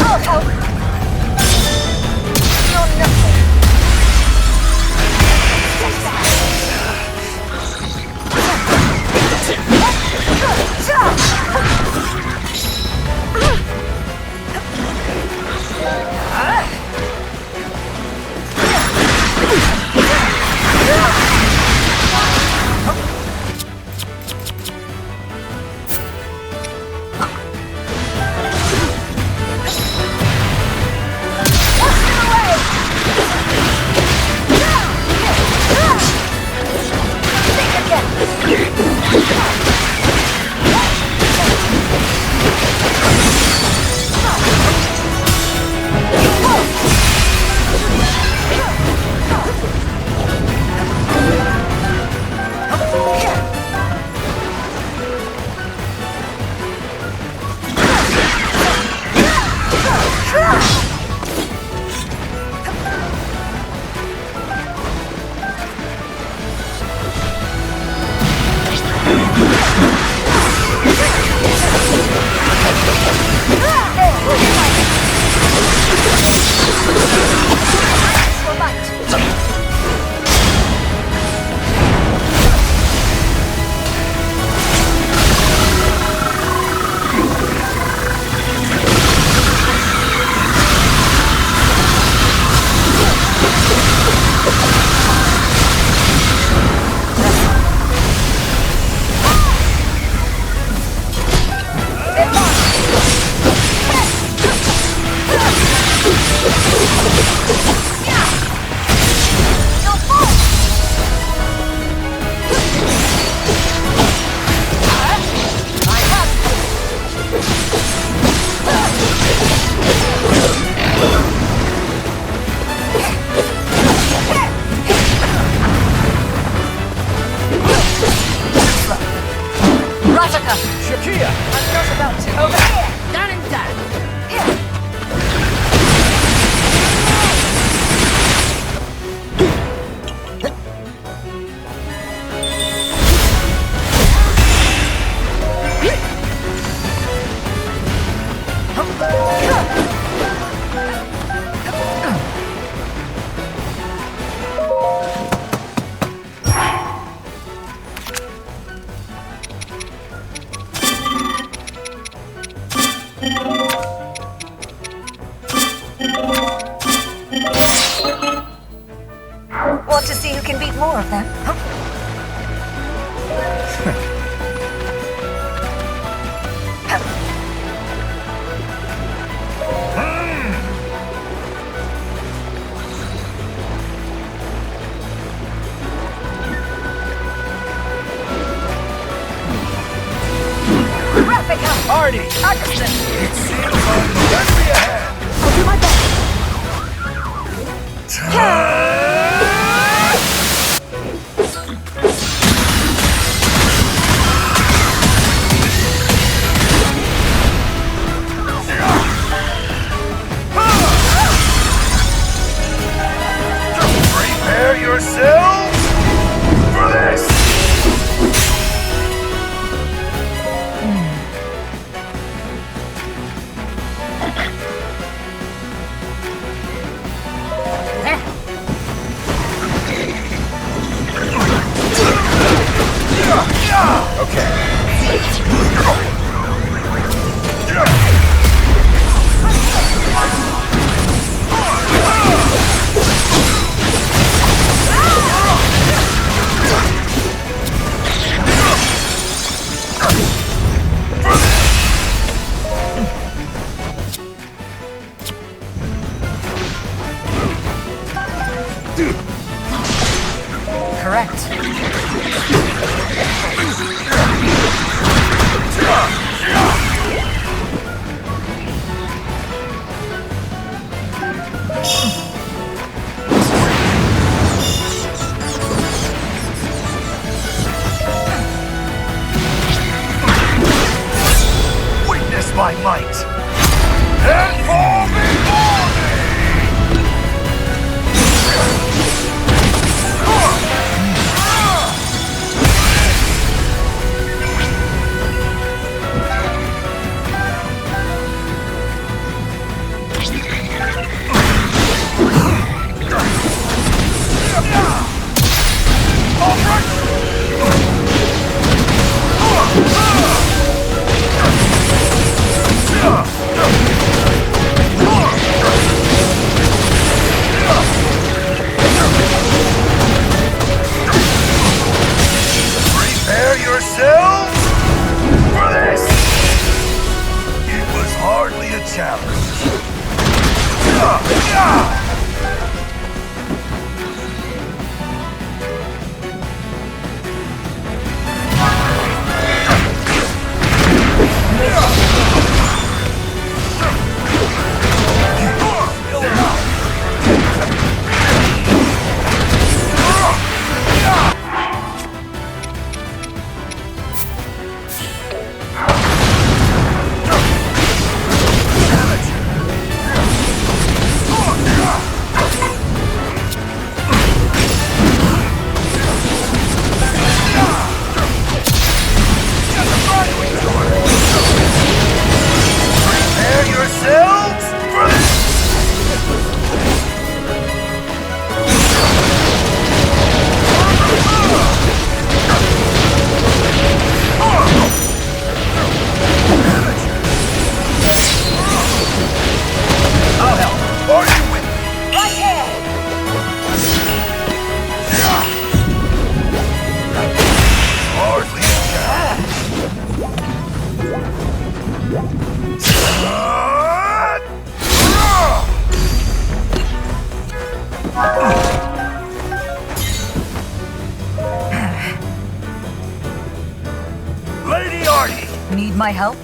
I'll help. You're nothing. Want to see who can beat more of them? Ardi! Augustin! It seems I'm deadly ahead! I'll do my best. Prepare yourselves for this! correct. Witness my might! And fall before me! Prepare yourselves for this! It was hardly a challenge. Prepare yourselves for this! I'll help. Are you with me? Right here! Hardly a challenge. Lady Ardi! Need my help?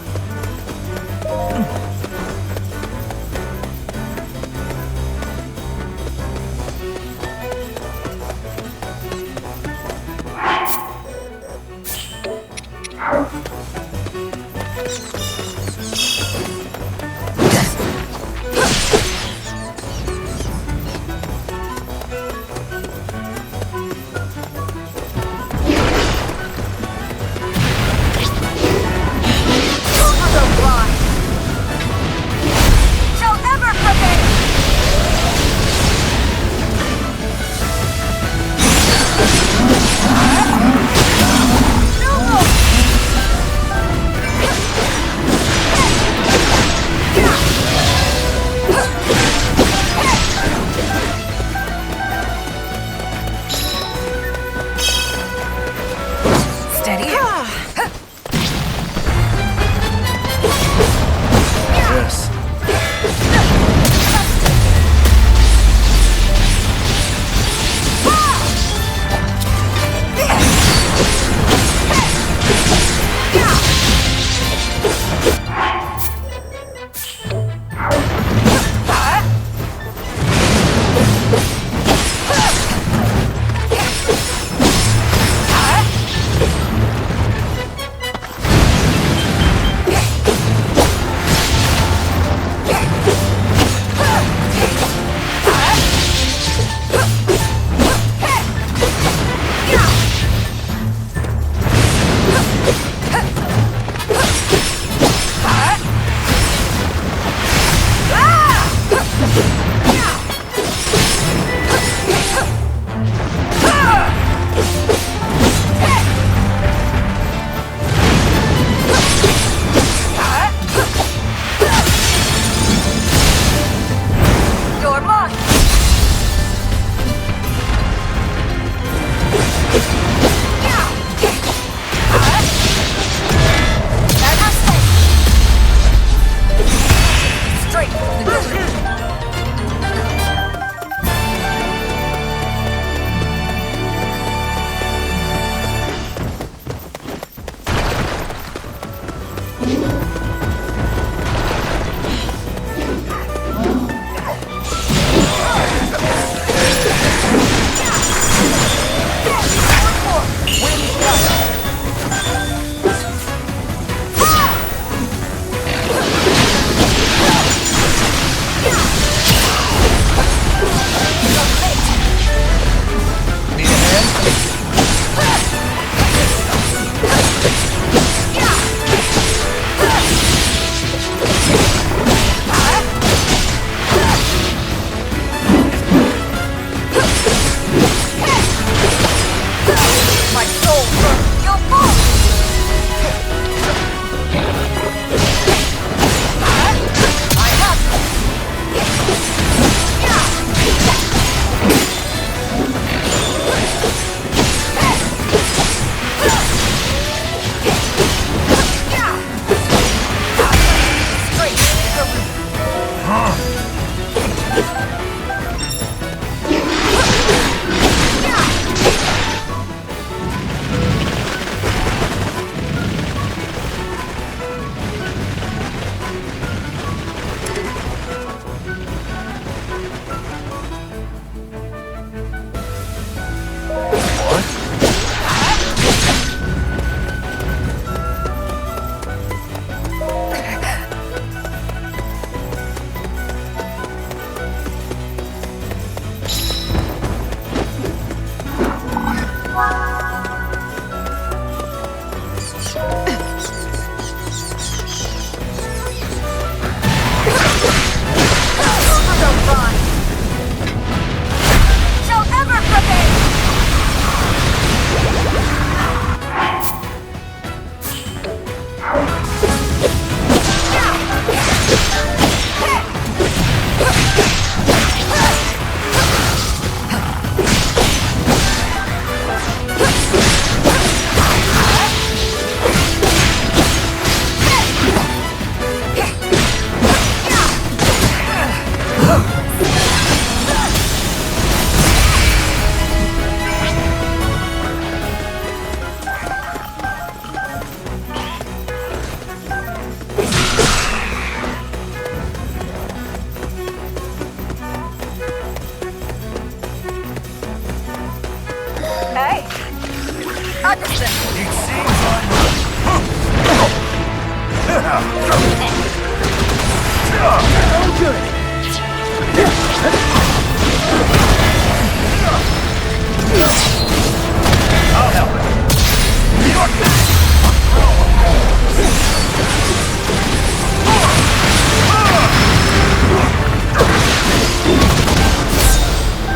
I'll help.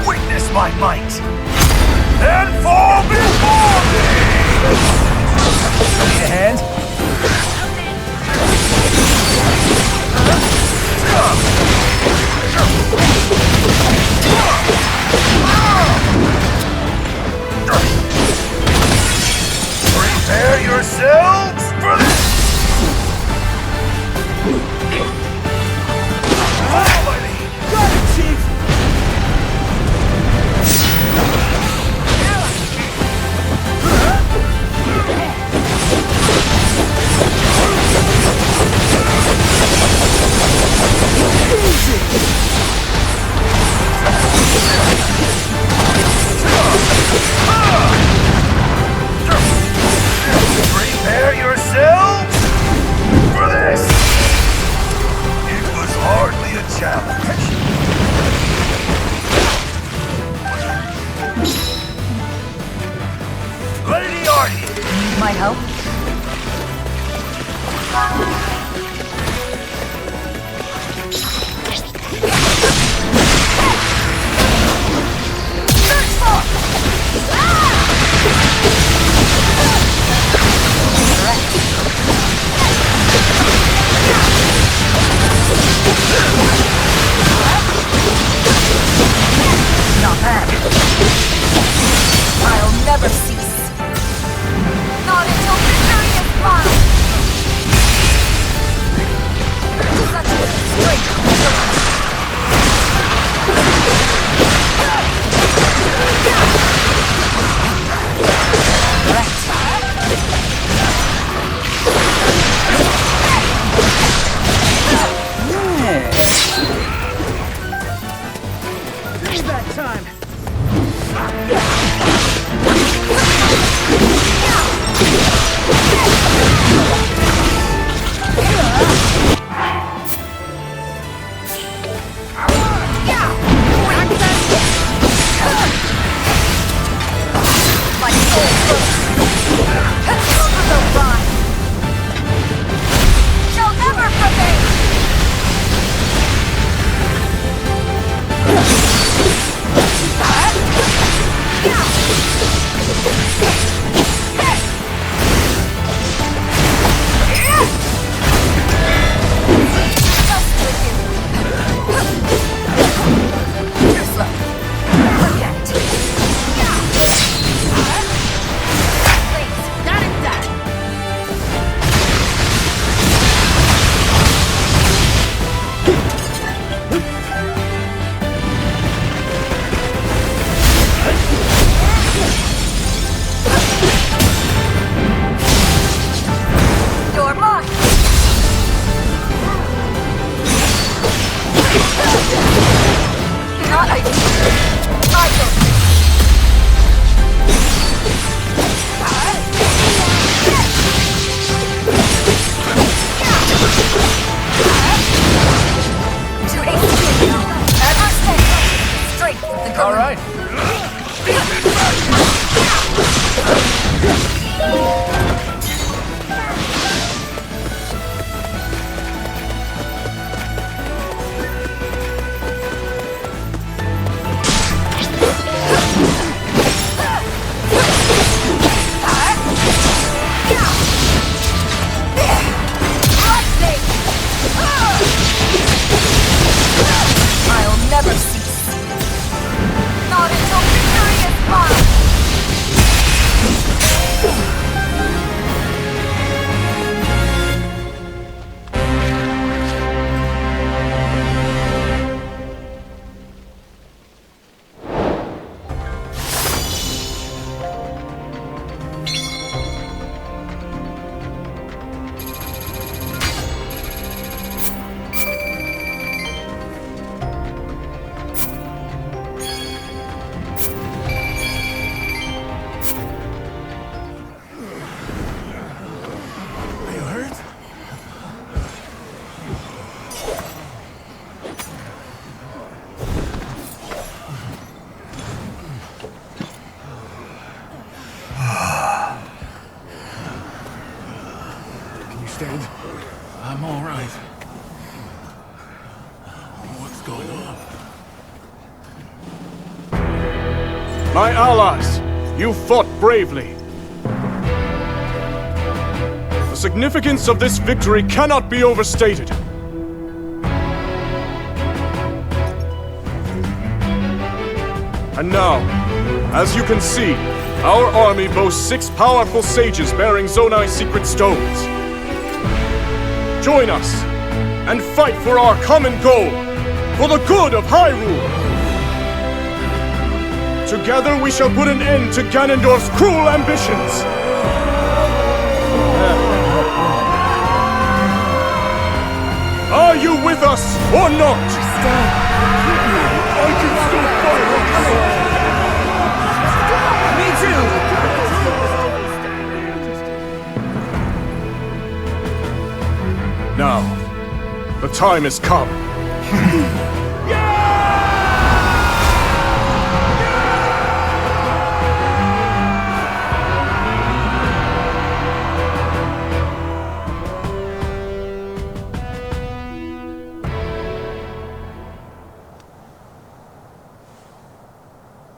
Witness my might, and fall before me! Need a hand? Prepare yourselves for this! Follow my lead! Got it, Chief! Prepare yourselves for this! It was hardly a challenge. Lady Ardi! Need my help? Not bad. I'll never cease. Not until victory is mine. Such a strength. Payback time! My soul shall never prevail! You're mine! Not I don't. To execute ever stay straight with the All right. My allies, you fought bravely. The significance of this victory cannot be overstated. And now, as you can see, our army boasts 6 powerful sages bearing Zonai's secret stones. Join us, and fight for our common goal, for the good of Hyrule! Together we shall put an end to Ganondorf's cruel ambitions! Are you with us, or not? I can still fight! Me too! Now, the time has come.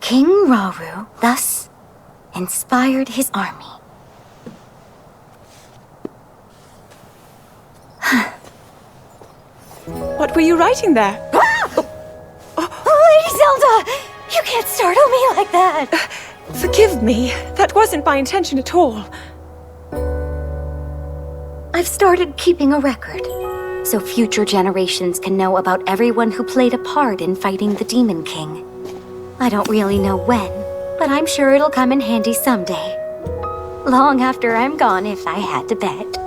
King Rauru thus inspired his army. What were you writing there? Lady Zelda! You can't startle me like that! Forgive me. That wasn't my intention at all. I've started keeping a record, so future generations can know about everyone who played a part in fighting the Demon King. I don't really know when, but I'm sure it'll come in handy someday. Long after I'm gone, if I had to bet.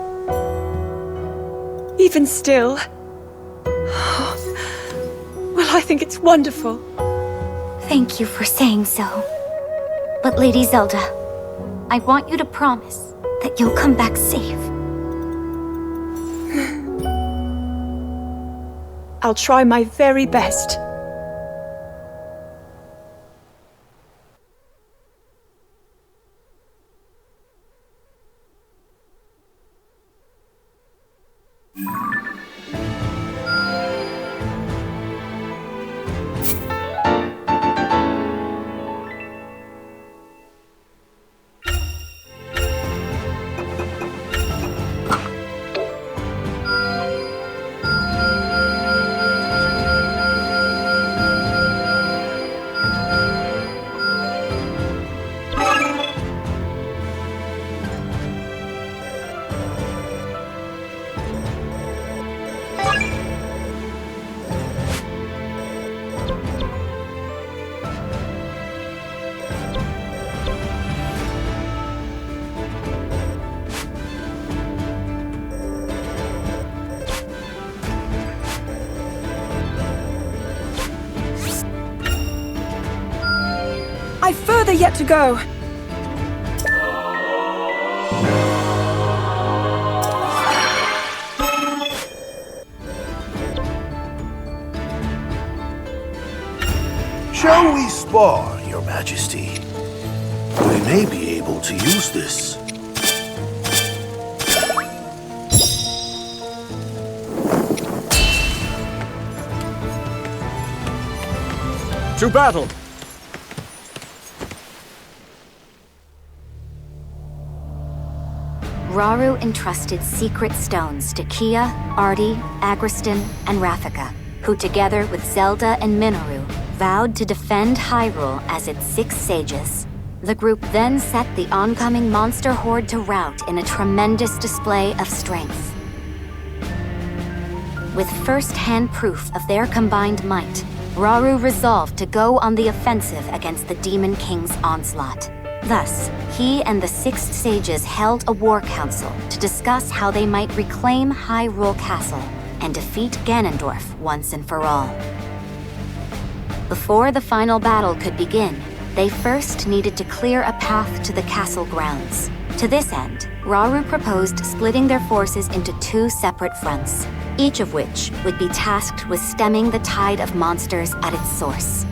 Even still. Well, I think it's wonderful. Thank you for saying so. But Lady Zelda, I want you to promise that you'll come back safe. I'll try my very best. I've further yet to go. Shall we spar, Your Majesty? We may be able to use this. To battle! Rauru entrusted secret stones to Kia, Ardi, Agriston, and Rafika, who together with Zelda and Minoru vowed to defend Hyrule as its 6 sages. The group then set the oncoming monster horde to rout in a tremendous display of strength. With first-hand proof of their combined might, Rauru resolved to go on the offensive against the Demon King's onslaught. Thus, he and the 6 sages held a war council to discuss how they might reclaim Hyrule Castle and defeat Ganondorf once and for all. Before the final battle could begin, they first needed to clear a path to the castle grounds. To this end, Rauru proposed splitting their forces into 2 separate fronts, each of which would be tasked with stemming the tide of monsters at its source.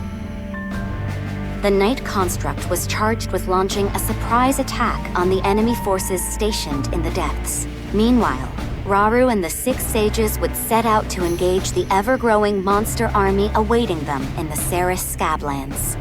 The Knight Construct was charged with launching a surprise attack on the enemy forces stationed in the depths. Meanwhile, Rauru and the 6 sages would set out to engage the ever-growing monster army awaiting them in the Ceres Scablands.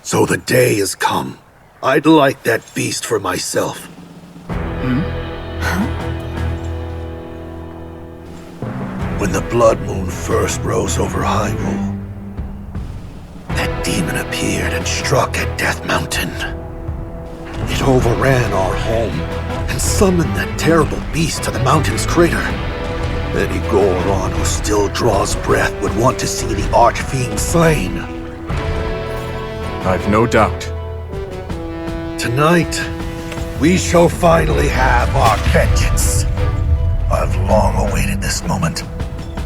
So the day has come. I'd like that beast for myself. When the blood moon first rose over Hyrule, that demon appeared and struck at Death Mountain. It overran our home and summoned that terrible beast to the mountain's crater. Any Goron who still draws breath would want to see the Archfiend slain. I've no doubt. Tonight, we shall finally have our vengeance. I've long awaited this moment.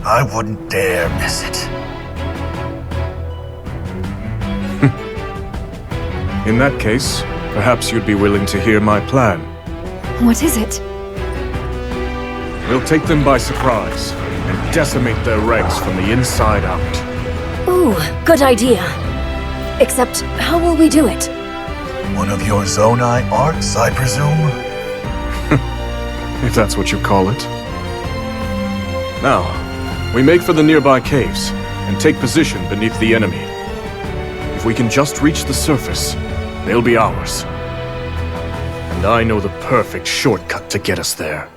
I wouldn't dare miss it. In that case, perhaps you'd be willing to hear my plan. What is it? We'll take them by surprise and decimate their ranks from the inside out. Ooh, good idea. Except, how will we do it? One of your Zonai arts, I presume? If that's what you call it. Now, we make for the nearby caves and take position beneath the enemy. If we can just reach the surface, they'll be ours. And I know the perfect shortcut to get us there.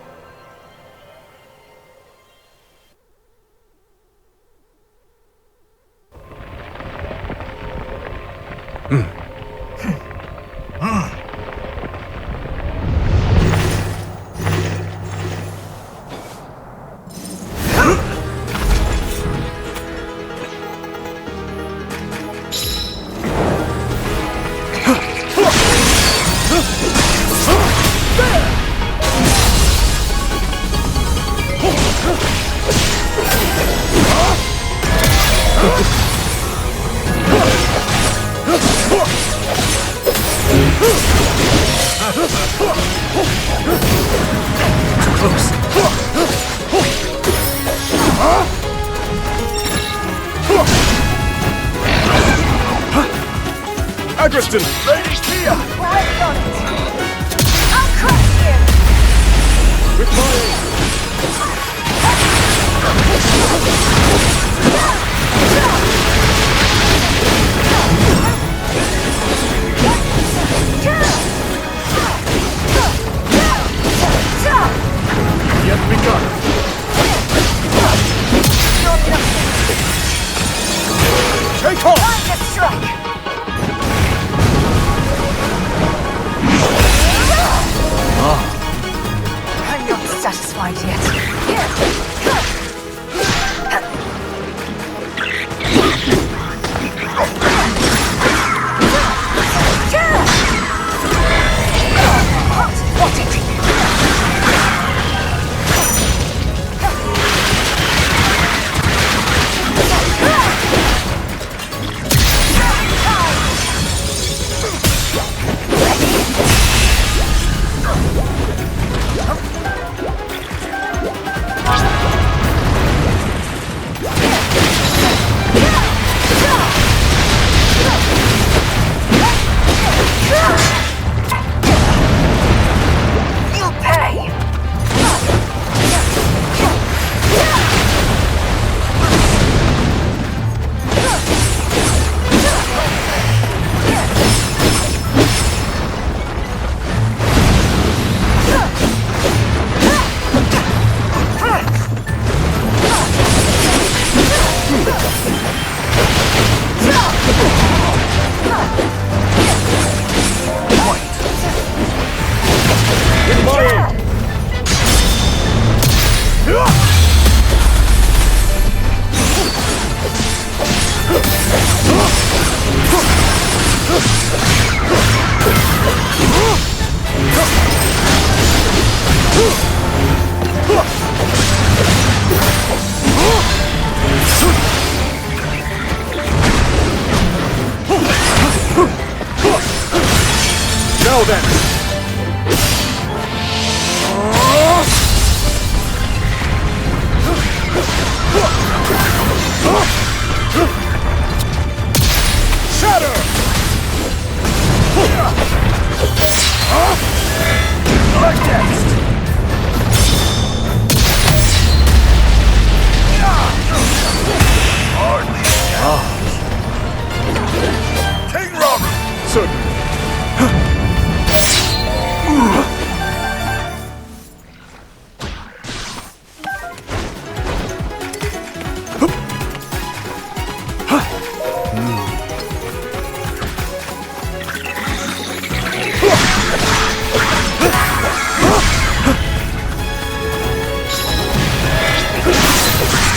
Agriston! Lady Tia! Right on it! I'll crush you! With my yet begun! Take off! Time to strike!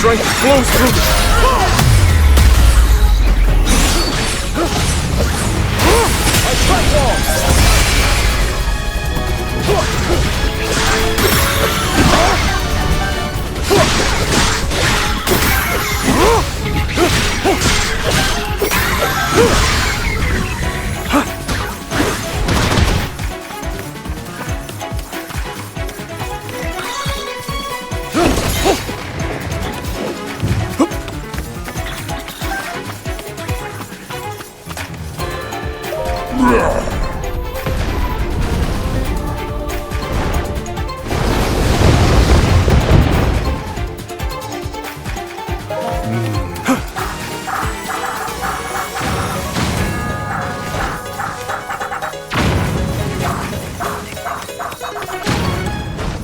strength flows through me. I track walls!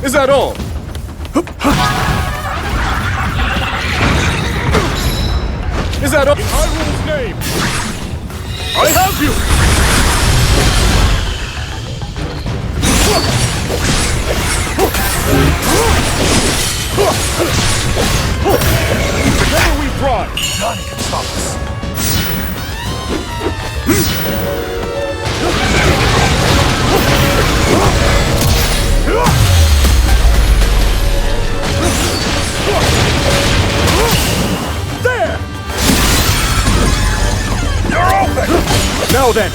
Is that all? Is that all? In Hyrule's name! I have you! Together we thrive! None can stop us. There! You're open! Now then!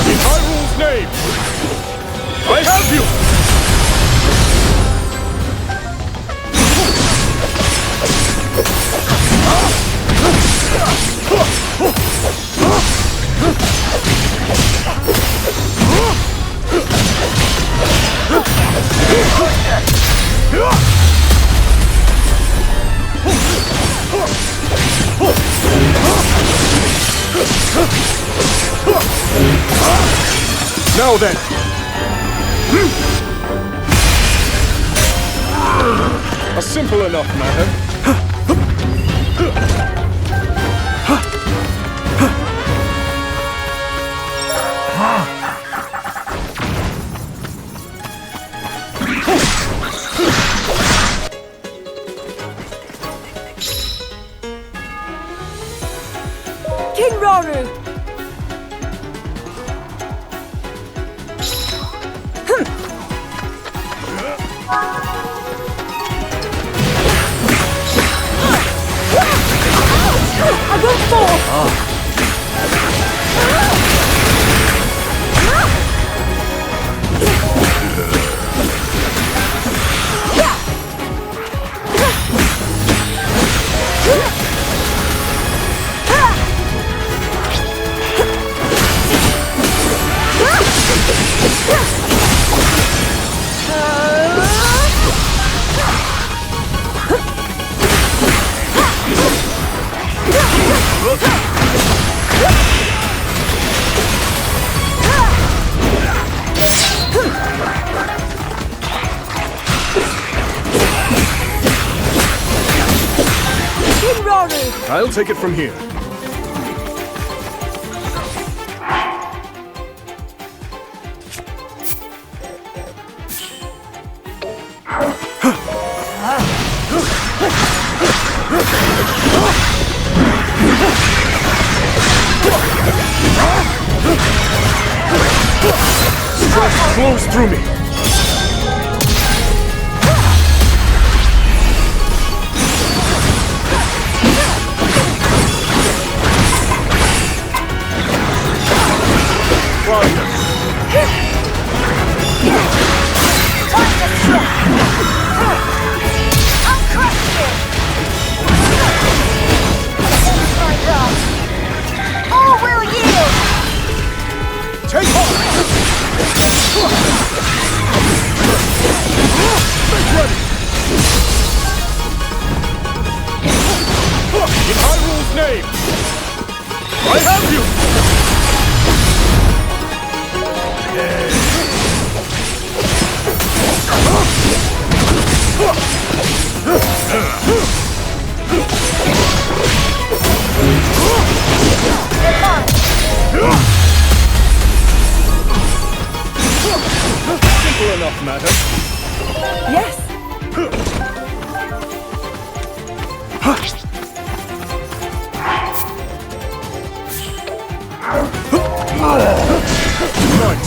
In Hyrule's name! I have you! Now then! A simple enough matter. King Rauru! I won't fall! I'll take it from here. Strength flows through me. In Hyrule's name, I have you!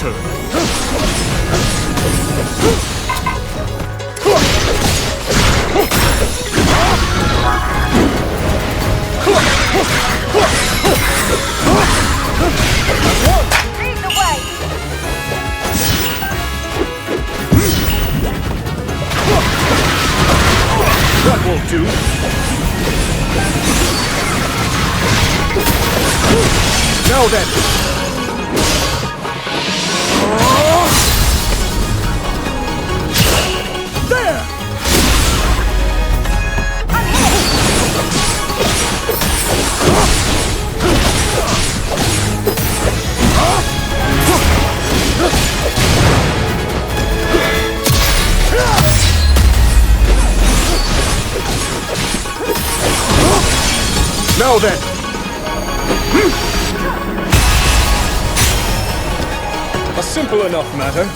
turn. Lead the way! That won't do. Now then! There! Now then! A simple enough matter.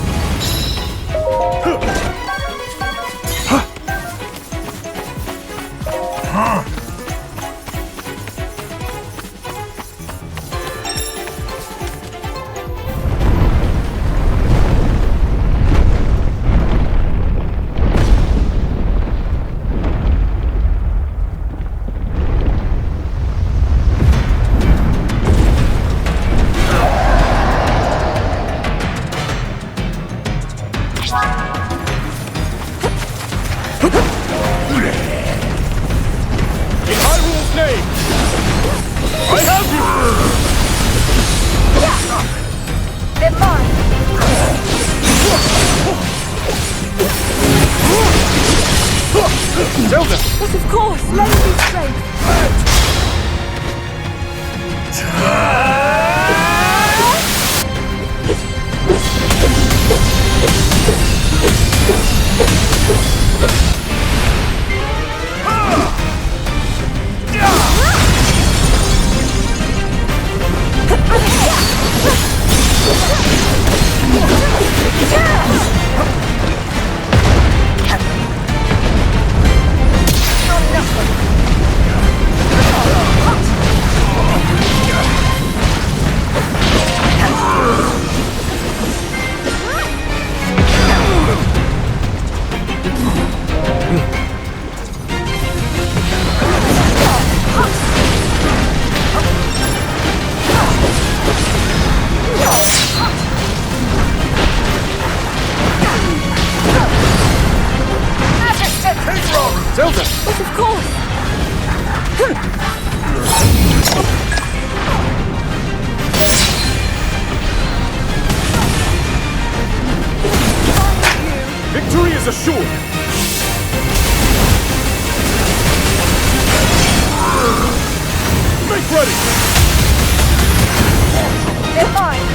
In Hyrule's name, I have you! They're mine! Zelda! But of course, let me be straight. Zelda! But of course. Victory is assured! Make ready! They're mine!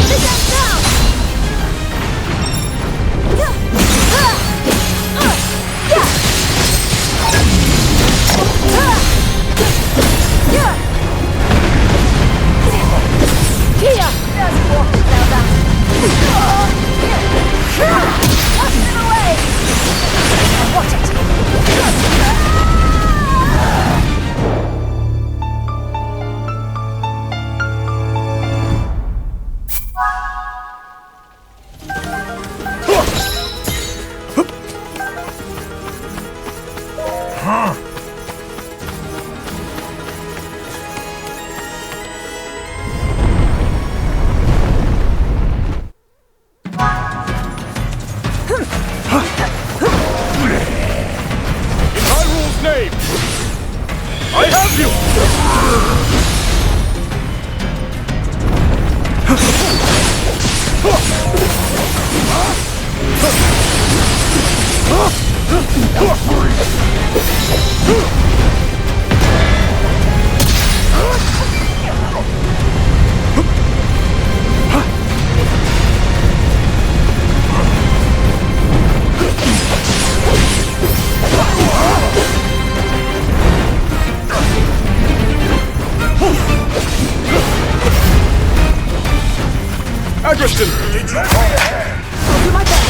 They get down! Kia! There's more now that! Push them away! Watch it! In Hyrule's name, I have you! Aggression! I'll do my best.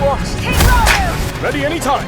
watch. King Raru! Ready anytime.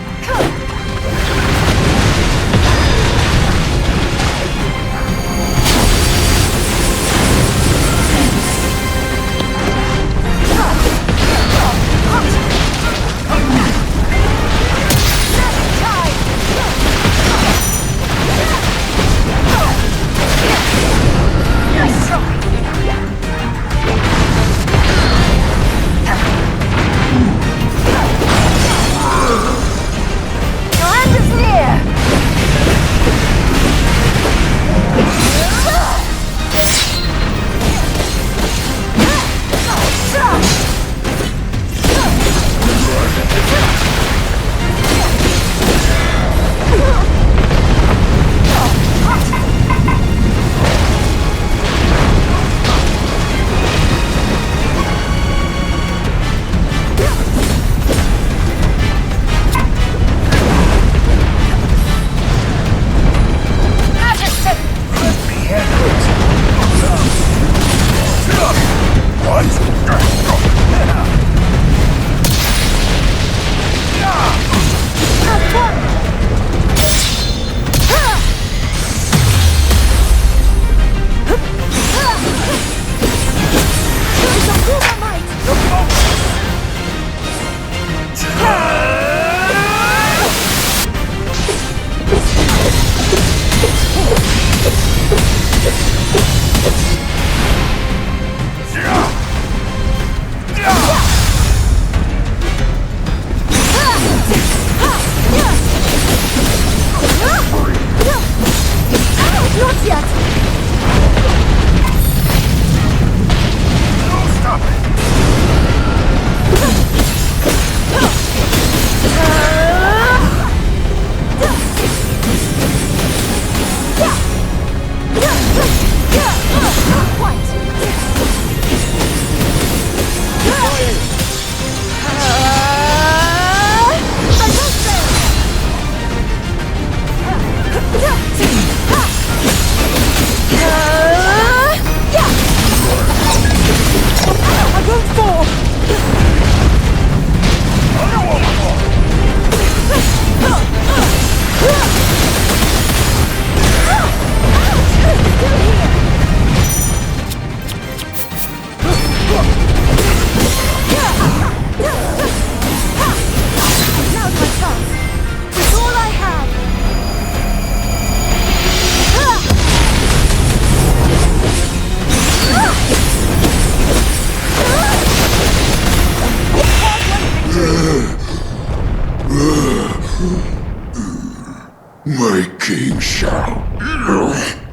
My king shall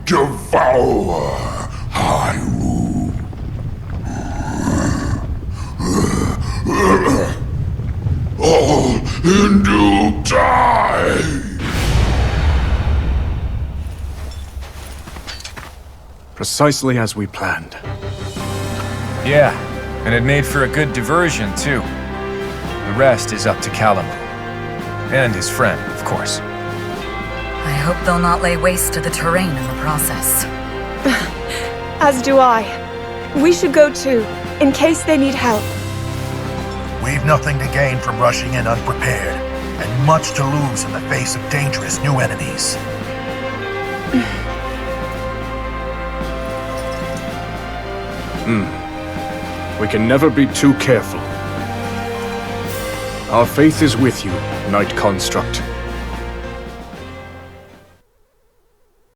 devour Hyrule. All in due time. Precisely as we planned. Yeah, and it made for a good diversion, too. The rest is up to Calamu. And his friend, of course. I hope they'll not lay waste to the terrain in the process. As do I. We should go too, in case they need help. We've nothing to gain from rushing in unprepared, and much to lose in the face of dangerous new enemies. We can never be too careful. Our faith is with you, Knight Construct.